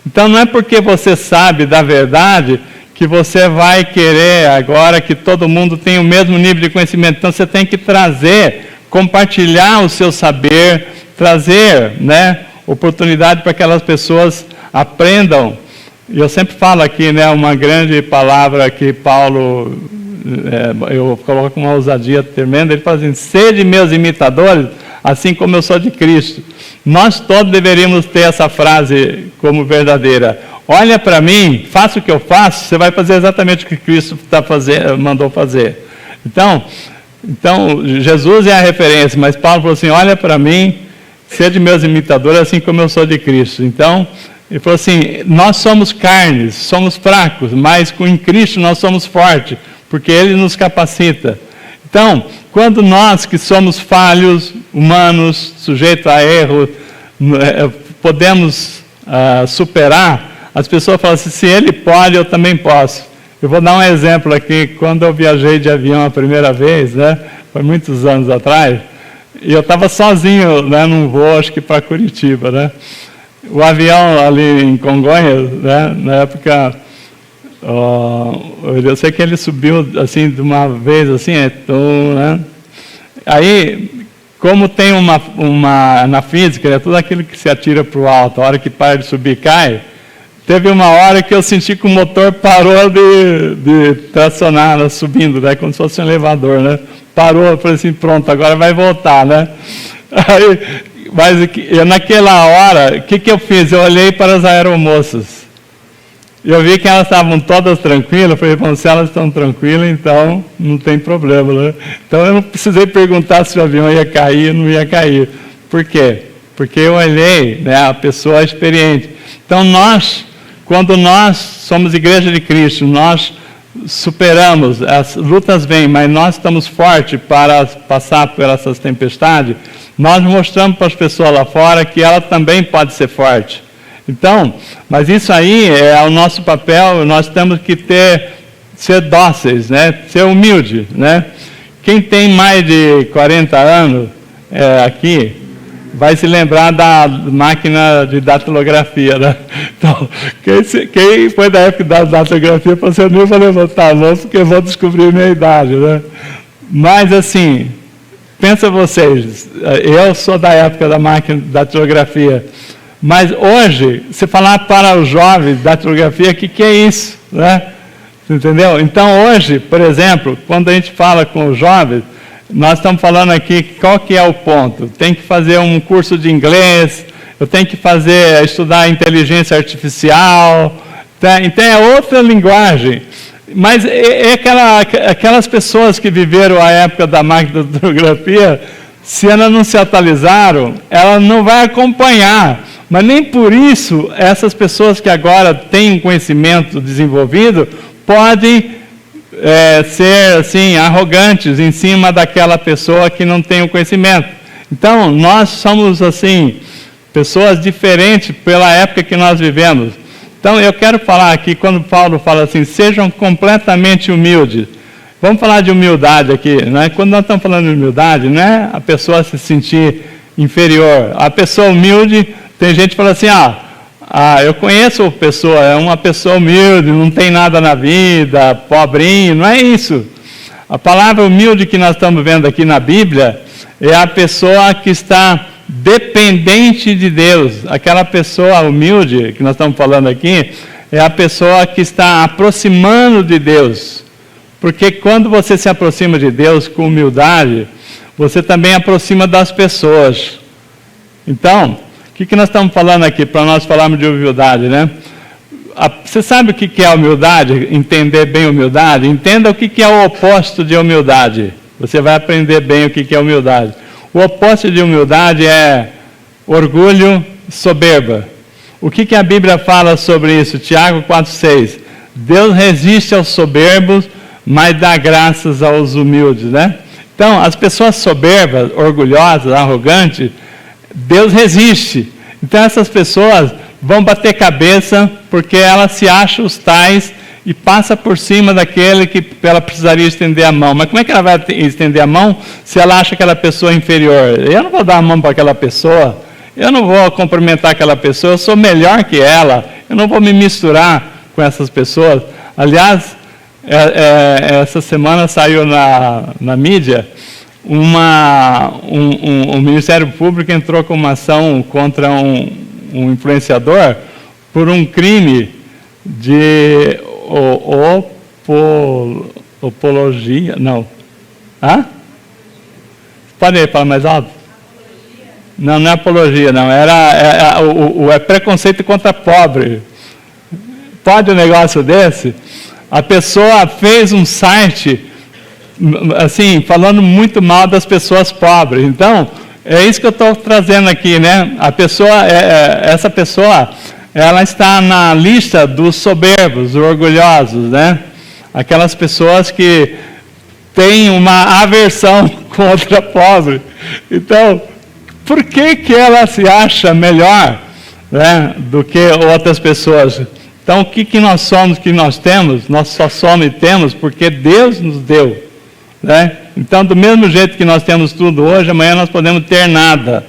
Então não é porque você sabe da verdade que você vai querer agora que todo mundo tenha o mesmo nível de conhecimento. Então você tem que trazer, compartilhar o seu saber, trazer, né, oportunidade para que aquelas pessoas aprendam. E eu sempre falo aqui, né, uma grande palavra que Paulo, eu coloco com uma ousadia tremenda, ele fala assim, sede meus imitadores, assim como eu sou de Cristo. Nós todos deveríamos ter essa frase como verdadeira. Olha para mim, faça o que eu faço, você vai fazer exatamente o que Cristo mandou fazer. Então, Jesus é a referência, mas Paulo falou assim, olha para mim, sede meus imitadores, assim como eu sou de Cristo. Então, ele falou assim, nós somos carnes, somos fracos, mas em Cristo nós somos fortes, porque Ele nos capacita. Então, quando nós que somos falhos, humanos, sujeitos a erro, podemos superar, as pessoas falam assim, se Ele pode, eu também posso. Eu vou dar um exemplo aqui, quando eu viajei de avião a primeira vez, né, foi muitos anos atrás, e eu estava sozinho, né, num voo, acho que para Curitiba, né. O avião ali em Congonhas, né, na época, eu sei que ele subiu assim de uma vez, assim, né. Aí, como tem na física, é tudo aquilo que se atira para o alto, a hora que para de subir cai, teve uma hora que eu senti que o motor parou de tracionar, subindo, né, como se fosse um elevador, né, parou, eu falei assim, pronto, agora vai voltar, né. Aí, mas naquela hora, o que eu fiz? Eu olhei para as aeromoças. Eu vi que elas estavam todas tranquilas. Eu falei, bom, se elas estão tranquilas, então não tem problema, né? Então eu não precisei perguntar se o avião ia cair ou não ia cair. Por quê? Porque eu olhei, né, a pessoa experiente. Então quando nós somos Igreja de Cristo, nós superamos, as lutas vêm, mas nós estamos fortes para passar por essas tempestades, nós mostramos para as pessoas lá fora que ela também pode ser forte. Então, mas isso aí é o nosso papel, nós temos que ser dóceis, né? Ser humilde, né? Quem tem mais de 40 anos aqui, vai se lembrar da máquina de datilografia, né? Então, quem foi da época da datilografia, você nem vai levantar a mão, porque eu vou descobrir a minha idade, né? Mas, assim, pensa vocês, eu sou da época da máquina de datilografia, mas hoje, se falar para os jovens datilografia, o que é isso, né? Entendeu? Então, hoje, por exemplo, quando a gente fala com os jovens, nós estamos falando aqui, qual que é o ponto? Tem que fazer um curso de inglês, eu tenho que estudar inteligência artificial, tá? Então é outra linguagem. Mas aquelas pessoas que viveram a época da máquina de datilografia, se elas não se atualizaram, ela não vai acompanhar. Mas nem por isso, essas pessoas que agora têm um conhecimento desenvolvido, podem ser assim, arrogantes em cima daquela pessoa que não tem o conhecimento. Então, nós somos assim, pessoas diferentes pela época que nós vivemos. Então, eu quero falar aqui, quando Paulo fala assim, sejam completamente humildes. Vamos falar de humildade aqui, né? Quando nós estamos falando de humildade, não é a pessoa se sentir inferior. A pessoa humilde, tem gente que fala assim, eu conheço a pessoa, é uma pessoa humilde, não tem nada na vida, pobrinho, não é isso. A palavra humilde que nós estamos vendo aqui na Bíblia é a pessoa que está dependente de Deus. Aquela pessoa humilde que nós estamos falando aqui é a pessoa que está aproximando de Deus. Porque quando você se aproxima de Deus com humildade, você também aproxima das pessoas. Então, o que nós estamos falando aqui, para nós falarmos de humildade, né? Você sabe o que é humildade? Entender bem humildade? Entenda o que é o oposto de humildade. Você vai aprender bem o que é humildade. O oposto de humildade é orgulho, soberba. O que a Bíblia fala sobre isso? Tiago 4,6. Deus resiste aos soberbos, mas dá graças aos humildes, né? Então, as pessoas soberbas, orgulhosas, arrogantes, Deus resiste. Então essas pessoas vão bater cabeça porque elas se acham os tais e passa por cima daquele que ela precisaria estender a mão. Mas como é que ela vai estender a mão se ela acha aquela pessoa inferior? Eu não vou dar a mão para aquela pessoa, eu não vou cumprimentar aquela pessoa, eu sou melhor que ela, eu não vou me misturar com essas pessoas. Aliás, essa semana saiu na mídia, o Ministério Público entrou com uma ação contra um influenciador por um crime de apologia, não. Pode falar mais alto? Não é apologia, não. É preconceito contra pobre. Pode um negócio desse? A pessoa fez um site assim, falando muito mal das pessoas pobres. Então, é isso que eu estou trazendo aqui, né? Essa pessoa, ela está na lista dos soberbos, dos orgulhosos, né? Aquelas pessoas que têm uma aversão contra pobre. Então, por que ela se acha melhor, né, do que outras pessoas? Então, o que nós somos, que nós temos? Nós só somos e temos porque Deus nos deu. Né? Então, do mesmo jeito que nós temos tudo hoje, amanhã nós podemos ter nada.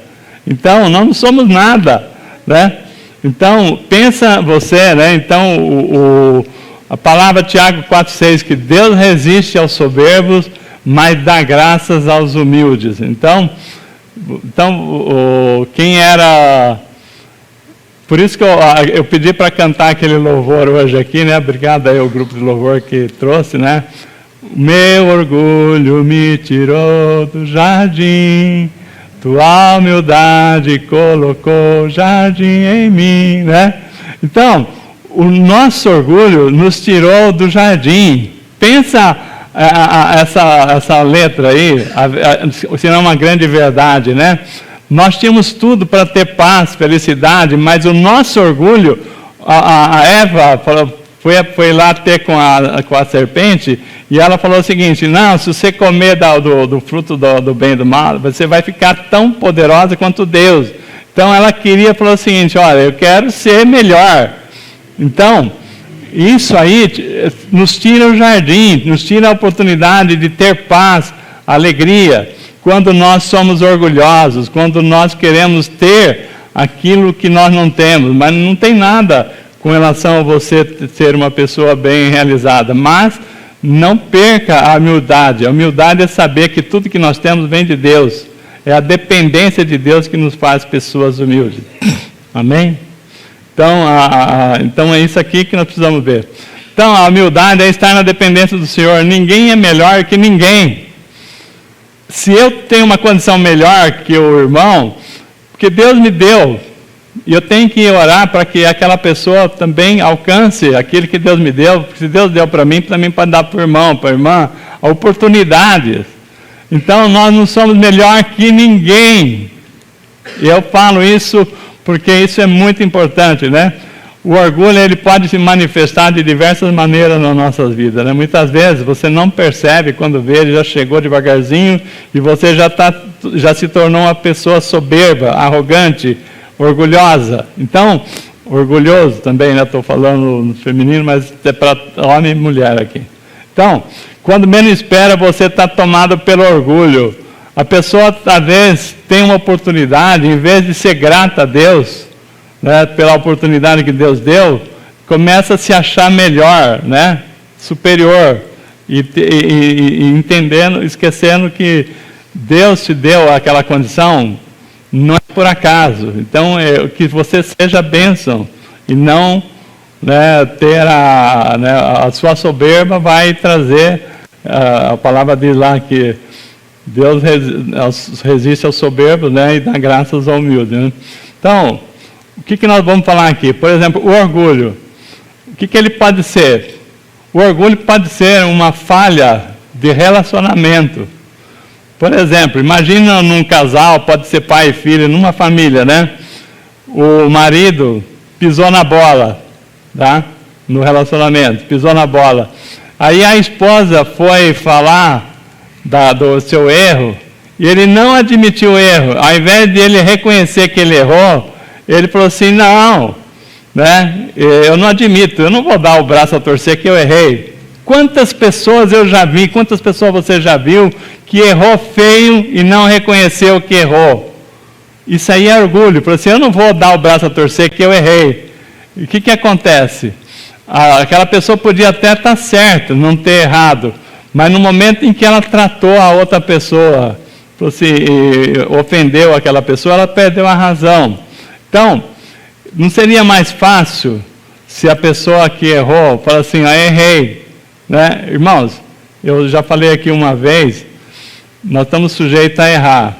Então, nós não somos nada, né? Então, pensa você, né? Então, a palavra Tiago 4,6, que Deus resiste aos soberbos, mas dá graças aos humildes. Então quem era... Por isso que eu pedi para cantar aquele louvor hoje aqui, né? Obrigado aí ao grupo de louvor que trouxe, né? Meu orgulho me tirou do jardim, tua humildade colocou jardim em mim, né? Então, o nosso orgulho nos tirou do jardim. Pensa essa letra aí, se não é uma grande verdade, né? Nós tínhamos tudo para ter paz, felicidade, mas o nosso orgulho, a Eva foi lá ter com a serpente, e ela falou o seguinte: não, se você comer do fruto do bem e do mal, você vai ficar tão poderosa quanto Deus. Então ela falou o seguinte: olha, eu quero ser melhor. Então, isso aí nos tira o jardim, nos tira a oportunidade de ter paz, alegria. quando nós somos orgulhosos, quando nós queremos ter aquilo que nós não temos, mas não tem nada com relação a você ser uma pessoa bem realizada, mas não perca a humildade. A humildade é saber que tudo que nós temos vem de Deus, é a dependência de Deus que nos faz pessoas humildes. Amém? Então é isso aqui que nós precisamos ver. Então a humildade é estar na dependência do Senhor. Ninguém é melhor que ninguém. Se eu tenho uma condição melhor que o irmão, porque Deus me deu, e eu tenho que orar para que aquela pessoa também alcance aquilo que Deus me deu, porque se Deus deu para mim, também pode dar para o irmão, para a irmã, oportunidades. Então nós não somos melhor que ninguém. E eu falo isso porque isso é muito importante, né? O orgulho, ele pode se manifestar de diversas maneiras nas nossas vidas, né? Muitas vezes você não percebe, quando vê, ele já chegou devagarzinho e você já se tornou uma pessoa soberba, arrogante, orgulhosa. Então, orgulhoso também, né? Estou falando no feminino, mas é para homem e mulher aqui. Então, quando menos espera, você está tomado pelo orgulho. A pessoa, às vezes, tem uma oportunidade, em vez de ser grata a Deus, né, pela oportunidade que Deus deu, começa a se achar melhor, né, superior, e entendendo, esquecendo que Deus te deu aquela condição, não é por acaso. Então, que você seja bênção, e não, né, ter a sua soberba vai trazer, a palavra diz lá que Deus resiste aos soberbos, né, e dá graças aos humildes, né? Então, o que nós vamos falar aqui? Por exemplo, o orgulho. O que ele pode ser? O orgulho pode ser uma falha de relacionamento. Por exemplo, imagina num casal, pode ser pai e filho, numa família, né? O marido pisou na bola, tá? No relacionamento, pisou na bola. Aí a esposa foi falar do seu erro, e ele não admitiu o erro. Ao invés de ele reconhecer que ele errou, ele falou assim, não, né, eu não admito, eu não vou dar o braço a torcer que eu errei. Quantas pessoas eu já vi, quantas pessoas você já viu que errou feio e não reconheceu que errou? Isso aí é orgulho. Falou assim, eu não vou dar o braço a torcer que eu errei. E o que acontece? Aquela pessoa podia até estar certa, não ter errado, mas no momento em que ela tratou a outra pessoa, ofendeu aquela pessoa, ela perdeu a razão. Então, não seria mais fácil se a pessoa que errou fala assim, errei, né? Irmãos, eu já falei aqui uma vez, nós estamos sujeitos a errar.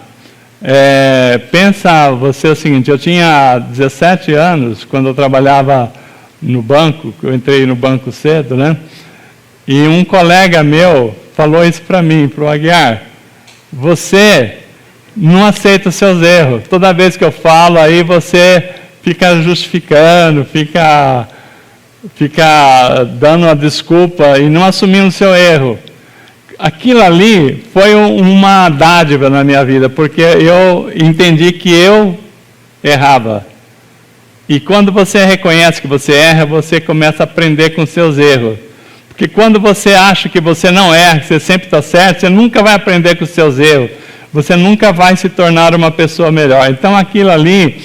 Pensa você o seguinte, eu tinha 17 anos, quando eu trabalhava no banco, eu entrei no banco cedo, né? E um colega meu falou isso para mim, para o Aguiar, você não aceita os seus erros. Toda vez que eu falo, aí você fica justificando, fica dando uma desculpa e não assumindo o seu erro. Aquilo ali foi uma dádiva na minha vida, porque eu entendi que eu errava. E quando você reconhece que você erra, você começa a aprender com os seus erros. Porque quando você acha que você não erra, que você sempre está certo, você nunca vai aprender com os seus erros. Você nunca vai se tornar uma pessoa melhor. Então aquilo ali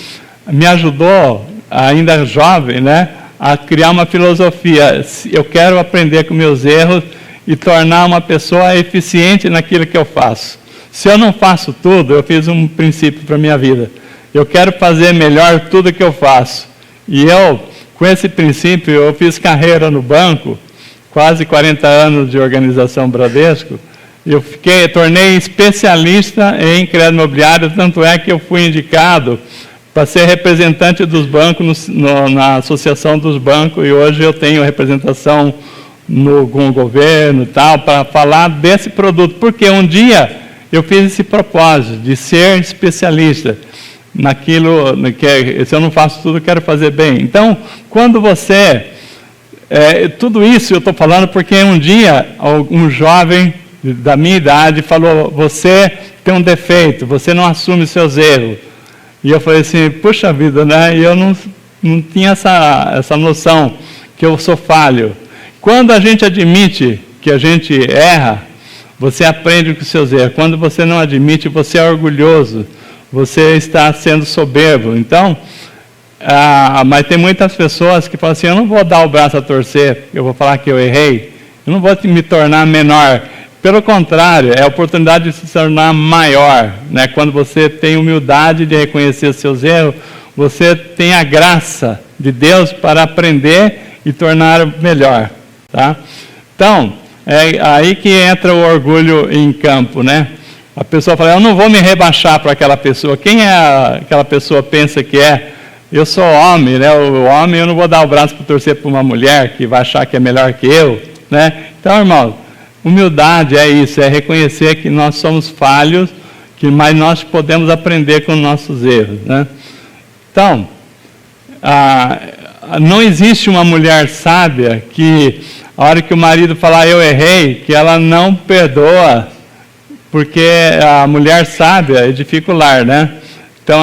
me ajudou, ainda jovem, né, a criar uma filosofia. Eu quero aprender com meus erros e tornar uma pessoa eficiente naquilo que eu faço. Se eu não faço tudo, eu fiz um princípio para a minha vida. Eu quero fazer melhor tudo que eu faço. E eu, com esse princípio, eu fiz carreira no banco, quase 40 anos de organização Bradesco. Eu tornei especialista em crédito imobiliário, tanto é que eu fui indicado para ser representante dos bancos na Associação dos Bancos, e hoje eu tenho representação com o governo e tal, para falar desse produto, porque um dia eu fiz esse propósito de ser especialista naquilo que, se eu não faço tudo, eu quero fazer bem. Então, quando você... tudo isso eu estou falando porque um dia um jovem da minha idade falou, você tem um defeito, você não assume os seus erros. E eu falei assim, puxa vida, né? E eu não tinha essa noção que eu sou falho. Quando a gente admite que a gente erra, você aprende com os seus erros. Quando você não admite, você é orgulhoso, você está sendo soberbo. Então, mas tem muitas pessoas que falam assim, eu não vou dar o braço a torcer, eu vou falar que eu errei, eu não vou me tornar menor. Pelo contrário, é a oportunidade de se tornar maior, né? Quando você tem humildade de reconhecer os seus erros, você tem a graça de Deus para aprender e tornar melhor, tá? Então, é aí que entra o orgulho em campo, né? A pessoa fala, eu não vou me rebaixar para aquela pessoa. Quem é aquela pessoa pensa que é? Eu sou homem, né? O homem, eu não vou dar o braço para torcer para uma mulher que vai achar que é melhor que eu, né? Então, irmão, humildade é isso, é reconhecer que nós somos falhos, mas nós podemos aprender com nossos erros, né? Então, não existe uma mulher sábia que, a hora que o marido falar eu errei, que ela não perdoa, porque a mulher sábia edifica o lar, né? Então,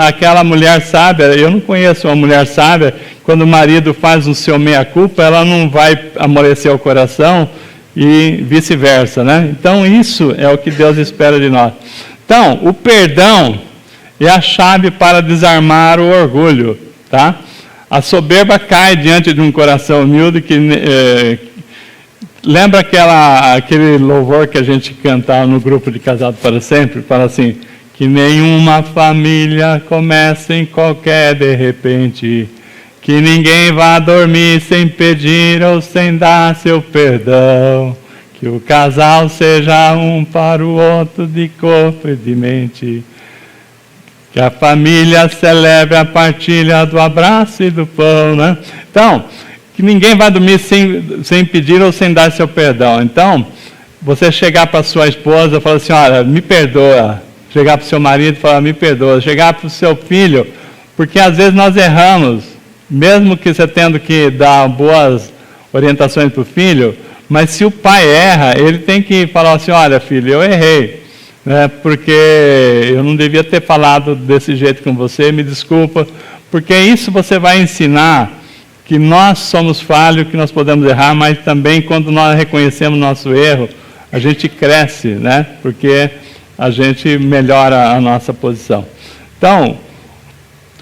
aquela mulher sábia, eu não conheço uma mulher sábia, quando o marido faz o seu meia-culpa, ela não vai amolecer o coração e vice-versa, né? Então, isso é o que Deus espera de nós. Então, o perdão é a chave para desarmar o orgulho, tá? A soberba cai diante de um coração humilde que... lembra aquele louvor que a gente cantava no grupo de Casado para Sempre? Fala assim, que nenhuma família comece em qualquer de repente, que ninguém vá dormir sem pedir ou sem dar seu perdão, que o casal seja um para o outro de corpo e de mente, que a família celebre a partilha do abraço e do pão, né? Então, que ninguém vai dormir sem pedir ou sem dar seu perdão. Então, você chegar para sua esposa e falar assim, olha, me perdoa. Chegar para o seu marido e falar, me perdoa. Chegar para o seu filho, porque às vezes nós erramos, mesmo que você tendo que dar boas orientações para o filho, mas se o pai erra, ele tem que falar assim, olha filho, eu errei, né, porque eu não devia ter falado desse jeito com você, me desculpa, porque isso você vai ensinar que nós somos falhos, que nós podemos errar, mas também quando nós reconhecemos nosso erro, a gente cresce, né, porque a gente melhora a nossa posição. Então,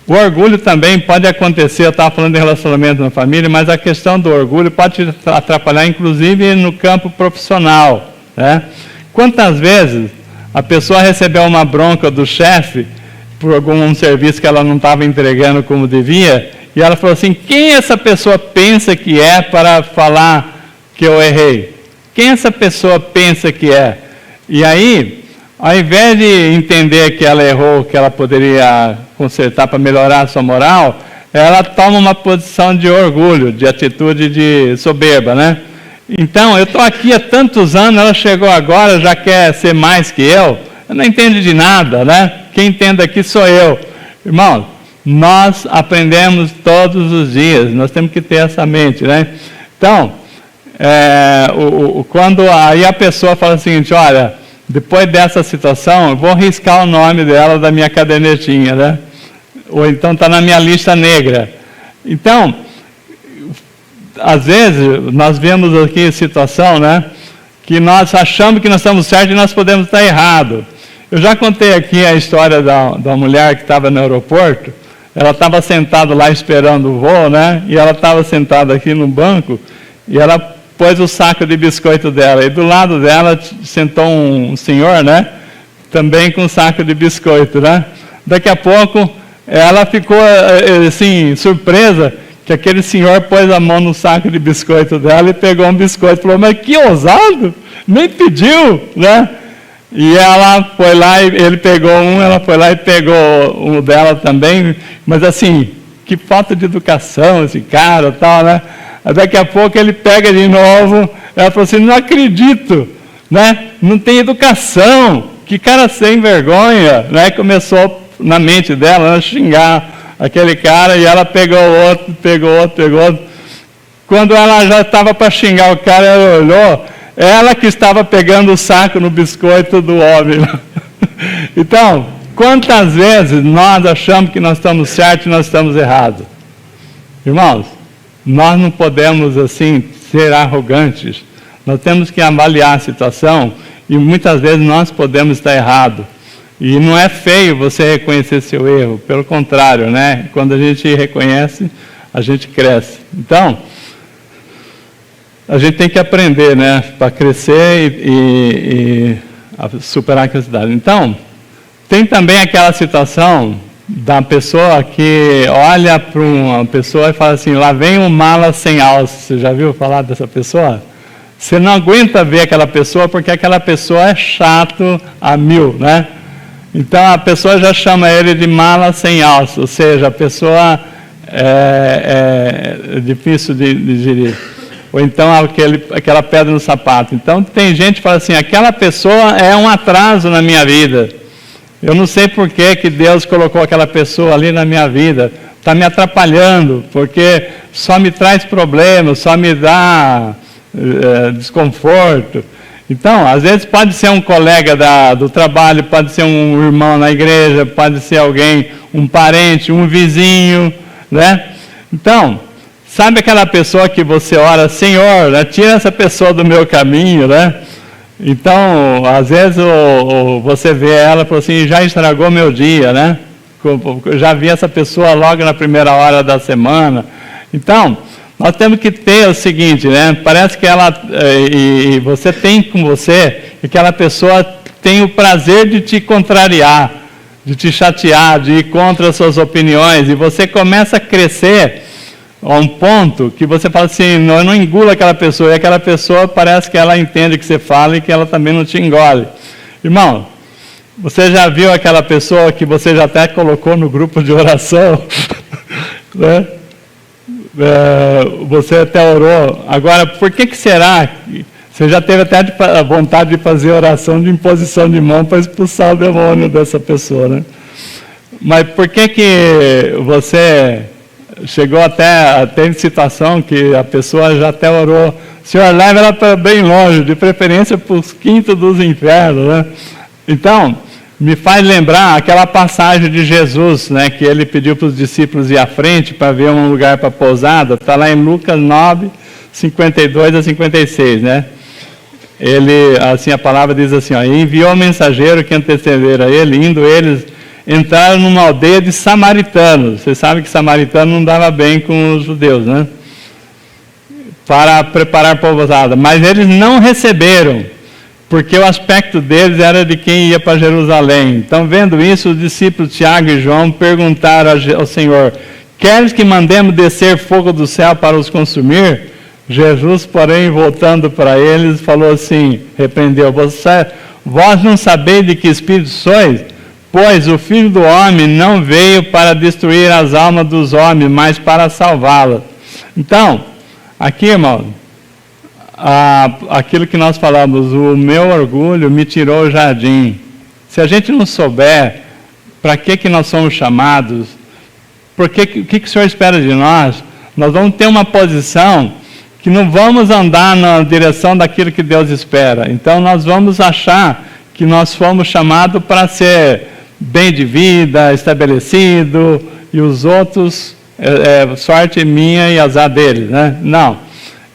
o orgulho também pode acontecer, eu estava falando de relacionamento na família, mas a questão do orgulho pode te atrapalhar, inclusive, no campo profissional, né? Quantas vezes a pessoa recebeu uma bronca do chefe por algum serviço que ela não estava entregando como devia, e ela falou assim, quem essa pessoa pensa que é para falar que eu errei? Quem essa pessoa pensa que é? E aí, ao invés de entender que ela errou, que ela poderia consertar para melhorar a sua moral, ela toma uma posição de orgulho, de atitude de soberba, né? Então, eu estou aqui há tantos anos, ela chegou agora, já quer ser mais que eu não entende de nada, né? Quem entende aqui sou eu. Irmão, nós aprendemos todos os dias, nós temos que ter essa mente, né? Então, quando aí a pessoa fala o seguinte, olha, depois dessa situação, eu vou riscar o nome dela da minha cadernetinha, né? Ou então está na minha lista negra. Então, às vezes, nós vemos aqui situação, né? Que nós achamos que nós estamos certos e nós podemos estar errados. Eu já contei aqui a história da mulher que estava no aeroporto. Ela estava sentada lá esperando o voo, né? E ela estava sentada aqui no banco e ela pôs o saco de biscoito dela. E do lado dela sentou um senhor, né? Também com um saco de biscoito, né? Daqui a pouco ela ficou assim, surpresa que aquele senhor pôs a mão no saco de biscoito dela e pegou um biscoito e falou, mas que ousado, nem pediu, né? E ela foi lá, ele pegou um, ela foi lá e pegou um dela também, mas assim, que falta de educação esse cara e tal, né? Daqui a pouco ele pega de novo, ela falou assim, não acredito, né? Não tem educação, que cara sem vergonha, né? Começou na mente dela a xingar aquele cara e ela pegou outro. Quando ela já estava para xingar o cara, ela olhou, ela que estava pegando o saco no biscoito do homem. Então, quantas vezes nós achamos que nós estamos certos e nós estamos errados? Irmãos, nós não podemos assim ser arrogantes. Nós temos que avaliar a situação E muitas vezes nós podemos estar errados. E não é feio você reconhecer seu erro, pelo contrário, né? Quando a gente reconhece, a gente cresce. Então, a gente tem que aprender, né? Para crescer e superar aquela cidade. Então, tem também aquela situação da pessoa que olha para uma pessoa e fala assim, lá vem um mala sem alça. Você já viu falar dessa pessoa? Você não aguenta ver aquela pessoa porque aquela pessoa é chato a mil, né? Então a pessoa já chama ele de mala sem alça, ou seja, a pessoa é difícil de digerir. Ou então aquela pedra no sapato. Então tem gente que fala assim, aquela pessoa é um atraso na minha vida. Eu não sei por que Deus colocou aquela pessoa ali na minha vida. Está me atrapalhando, porque só me traz problemas, só me dá desconforto. Então, às vezes pode ser um colega do trabalho, pode ser um irmão na igreja, pode ser alguém, um parente, um vizinho, né? Então, sabe aquela pessoa que você ora, Senhor, né, tira essa pessoa do meu caminho, né? Então, às vezes você vê ela e fala assim, já estragou meu dia, né? Eu já vi essa pessoa logo na primeira hora da semana. Então, nós temos que ter o seguinte, né? Parece que ela, e você tem com você, que aquela pessoa tem o prazer de te contrariar, de te chatear, de ir contra as suas opiniões, e você começa a crescer a um ponto que você fala assim, não, eu não engulo aquela pessoa, e aquela pessoa parece que ela entende o que você fala e que ela também não te engole. Irmão, você já viu aquela pessoa que você já até colocou no grupo de oração, né? Você até orou. Agora, por que será que você já teve até a vontade de fazer oração de imposição de mão para expulsar o demônio dessa pessoa, né? Mas por que você chegou até tem situação que a pessoa já até orou, Senhor, leva ela para bem longe, de preferência para os quintos dos infernos, né? Então, me faz lembrar aquela passagem de Jesus, né, que ele pediu para os discípulos ir à frente para ver um lugar para pousada. Está lá em Lucas 9, 52 a 56, né? Ele, assim, a palavra diz assim, ó, enviou o mensageiro que antecedera ele, indo eles, entraram numa aldeia de samaritanos. Você sabe que samaritano não dava bem com os judeus, né? Para preparar pousada. Mas eles não receberam, porque o aspecto deles era de quem ia para Jerusalém. Então, vendo isso, os discípulos Tiago e João perguntaram ao Senhor, queres que mandemos descer fogo do céu para os consumir? Jesus, porém, voltando para eles, falou assim, repreendeu, vós não sabeis de que espírito sois? Pois o Filho do Homem não veio para destruir as almas dos homens, mas para salvá-las. Então, aqui, irmão, aquilo que nós falamos, o meu orgulho me tirou o jardim. Se a gente não souber para que nós somos chamados, o que o Senhor espera de nós, nós vamos ter uma posição que não vamos andar na direção daquilo que Deus espera. Então nós vamos achar que nós fomos chamados para ser bem de vida, estabelecido, e os outros, sorte minha e azar deles, né? Não.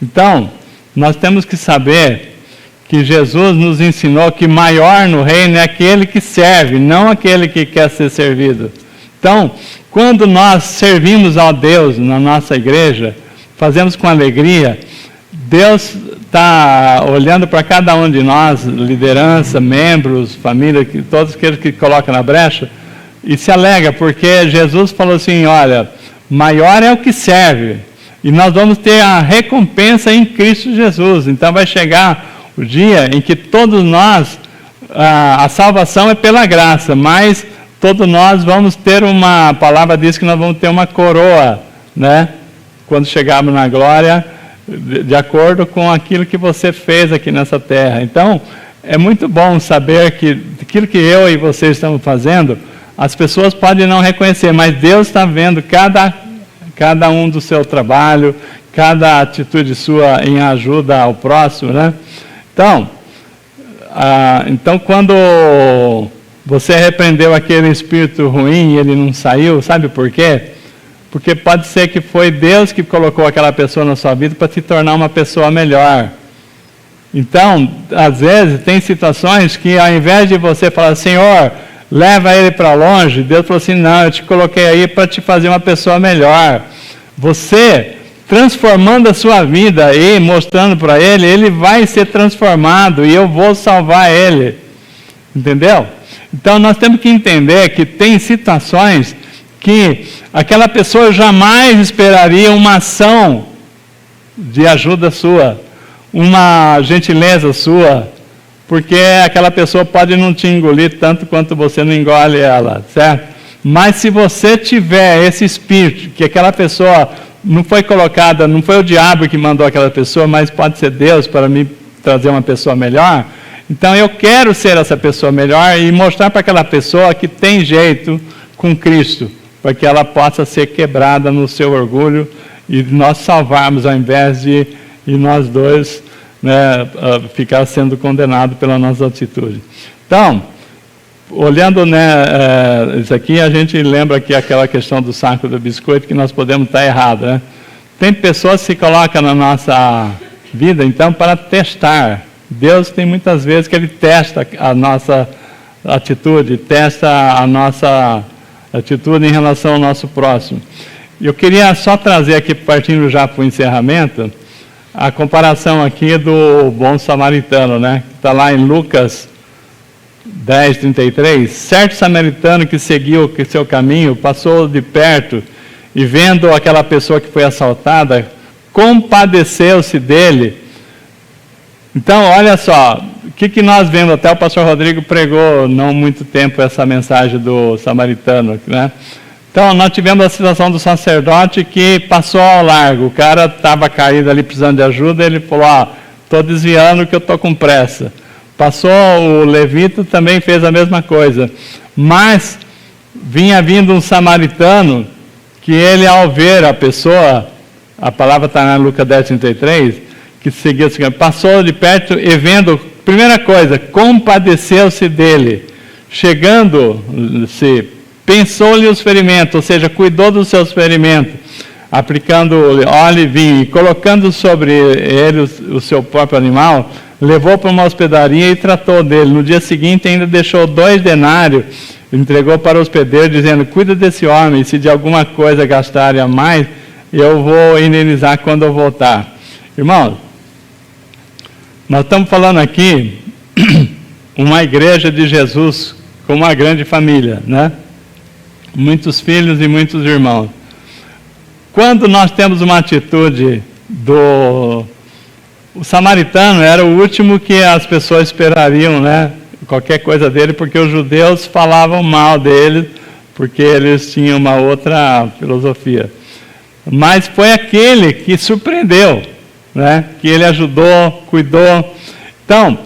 Então, nós temos que saber que Jesus nos ensinou que maior no reino é aquele que serve, não aquele que quer ser servido. Então, quando nós servimos a Deus na nossa igreja, fazemos com alegria, Deus está olhando para cada um de nós, liderança, membros, família, todos aqueles que colocam na brecha, e se alegra, porque Jesus falou assim, olha, maior é o que serve. E nós vamos ter a recompensa em Cristo Jesus. Então vai chegar o dia em que todos nós, a salvação é pela graça, mas todos nós vamos ter a palavra diz que nós vamos ter uma coroa, né? Quando chegarmos na glória, de acordo com aquilo que você fez aqui nessa terra. Então, é muito bom saber que aquilo que eu e você estamos fazendo, as pessoas podem não reconhecer, mas Deus está vendo cada um do seu trabalho, cada atitude sua em ajuda ao próximo, né? Então quando você repreendeu aquele espírito ruim e ele não saiu, sabe por quê? Porque pode ser que foi Deus que colocou aquela pessoa na sua vida para te tornar uma pessoa melhor. Então, às vezes, tem situações que ao invés de você falar, Senhor, leva ele para longe, Deus falou assim, não, eu te coloquei aí para te fazer uma pessoa melhor. Você, transformando a sua vida e mostrando para ele, ele vai ser transformado e eu vou salvar ele. Entendeu? Então, nós temos que entender que tem situações que aquela pessoa jamais esperaria uma ação de ajuda sua, uma gentileza sua, porque aquela pessoa pode não te engolir tanto quanto você não engole ela, certo? Mas se você tiver esse espírito, que aquela pessoa não foi colocada, não foi o diabo que mandou aquela pessoa, mas pode ser Deus para me trazer uma pessoa melhor, então eu quero ser essa pessoa melhor e mostrar para aquela pessoa que tem jeito com Cristo, para que ela possa ser quebrada no seu orgulho e nós salvarmos ao invés de nós dois, né, ficar sendo condenado pela nossa atitude. Então, olhando, né, isso aqui, a gente lembra que aquela questão do saco do biscoito, que nós podemos estar errados, né? Tem pessoas que se colocam na nossa vida, então, para testar. Deus tem muitas vezes que Ele testa a nossa atitude, testa a nossa atitude em relação ao nosso próximo. Eu queria só trazer aqui, partindo já para o encerramento, a comparação aqui do bom samaritano, né? Que está lá em Lucas 10:33. Certo samaritano que seguiu o seu caminho, passou de perto e vendo aquela pessoa que foi assaltada, compadeceu-se dele. Então, olha só, o que nós vemos, até o pastor Rodrigo pregou não muito tempo essa mensagem do samaritano, né? Então, nós tivemos a situação do sacerdote que passou ao largo, o cara estava caído ali precisando de ajuda, ele falou, estou desviando que eu estou com pressa. Passou, o levita também fez a mesma coisa, mas vinha vindo um samaritano, que ele ao ver a pessoa, a palavra está na Lucas 10:33, que seguia, passou de perto e vendo, primeira coisa, compadeceu-se dele, chegando-se, pensou-lhe os ferimentos, ou seja, cuidou dos seus ferimentos, aplicando óleo e vinho, e colocando sobre ele o seu próprio animal, levou para uma hospedaria e tratou dele. No dia seguinte ainda deixou 2 denários, entregou para o hospedeiro, dizendo, cuida desse homem, se de alguma coisa gastarem a mais, eu vou indenizar quando eu voltar. Irmãos, nós estamos falando aqui uma igreja de Jesus com uma grande família, né? Muitos filhos e muitos irmãos. Quando nós temos uma atitude o samaritano era o último que as pessoas esperariam, né? Qualquer coisa dele, porque os judeus falavam mal dele, porque eles tinham uma outra filosofia. Mas foi aquele que surpreendeu, né? Que ele ajudou, cuidou. Então,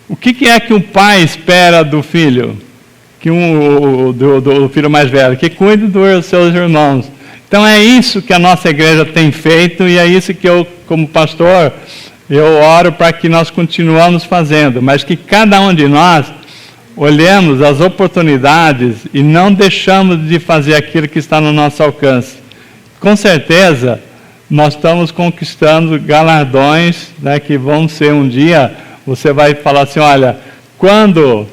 o que é que o pai espera do filho? Do filho mais velho, que cuide dos seus irmãos. Então é isso que a nossa igreja tem feito e é isso que eu, como pastor, eu oro para que nós continuamos fazendo, mas que cada um de nós olhemos as oportunidades e não deixamos de fazer aquilo que está no nosso alcance. Com certeza, nós estamos conquistando galardões, né, que vão ser um dia, você vai falar assim, olha, quando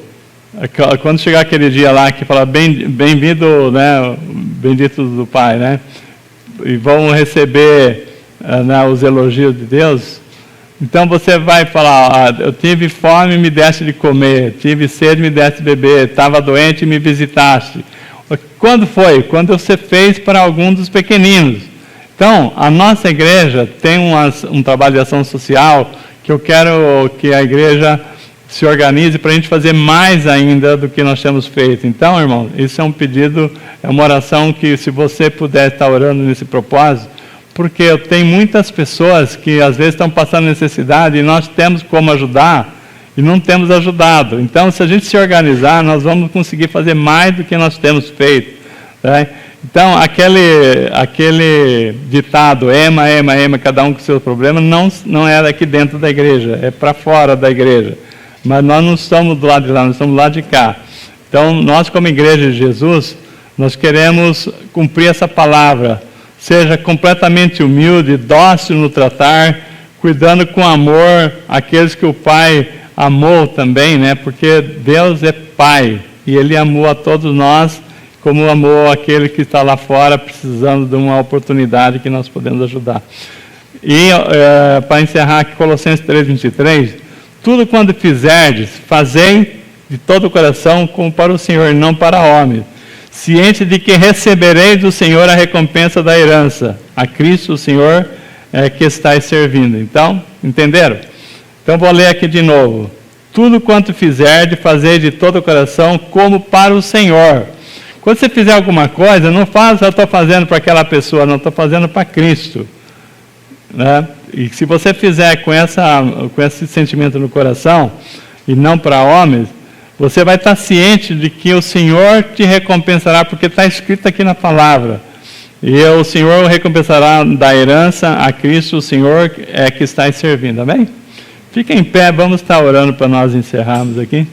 chegar aquele dia lá que fala bem-vindo, né, bendito do Pai, né, e vão receber né, os elogios de Deus, então você vai falar, eu tive fome e me deste de comer, tive sede e me deste de beber, estava doente e me visitaste. Quando foi? Quando você fez para algum dos pequeninos. Então, a nossa igreja tem um trabalho de ação social que eu quero que a igreja se organize para a gente fazer mais ainda do que nós temos feito. Então, irmão, isso é um pedido, é uma oração que se você puder estar orando nesse propósito, porque eu tenho muitas pessoas que às vezes estão passando necessidade e nós temos como ajudar e não temos ajudado. Então, se a gente se organizar, nós vamos conseguir fazer mais do que nós temos feito, né? Então, aquele ditado, ema, cada um com seus problemas, não é aqui dentro da igreja, é para fora da igreja. Mas nós não estamos do lado de lá, nós estamos do lado de cá. Então, nós como igreja de Jesus, nós queremos cumprir essa palavra. Seja completamente humilde, dócil no tratar, cuidando com amor aqueles que o Pai amou também, né? Porque Deus é Pai e Ele amou a todos nós como amou aquele que está lá fora precisando de uma oportunidade que nós podemos ajudar. E para encerrar aqui, Colossenses 3:23, tudo quando fizerdes, fazei de todo o coração como para o Senhor, não para homens, ciente de que recebereis do Senhor a recompensa da herança, a Cristo o Senhor que estáis servindo. Então, entenderam? Então vou ler aqui de novo. Tudo quanto fizerdes, fazei de todo o coração como para o Senhor. Quando você fizer alguma coisa, não faz, eu estou fazendo para aquela pessoa, não, estou fazendo para Cristo. Né? E se você fizer com esse sentimento no coração, e não para homens, você vai estar ciente de que o Senhor te recompensará, porque está escrito aqui na palavra. E o Senhor o recompensará da herança a Cristo, o Senhor é que está servindo. Amém? Fica em pé, vamos estar orando para nós encerrarmos aqui.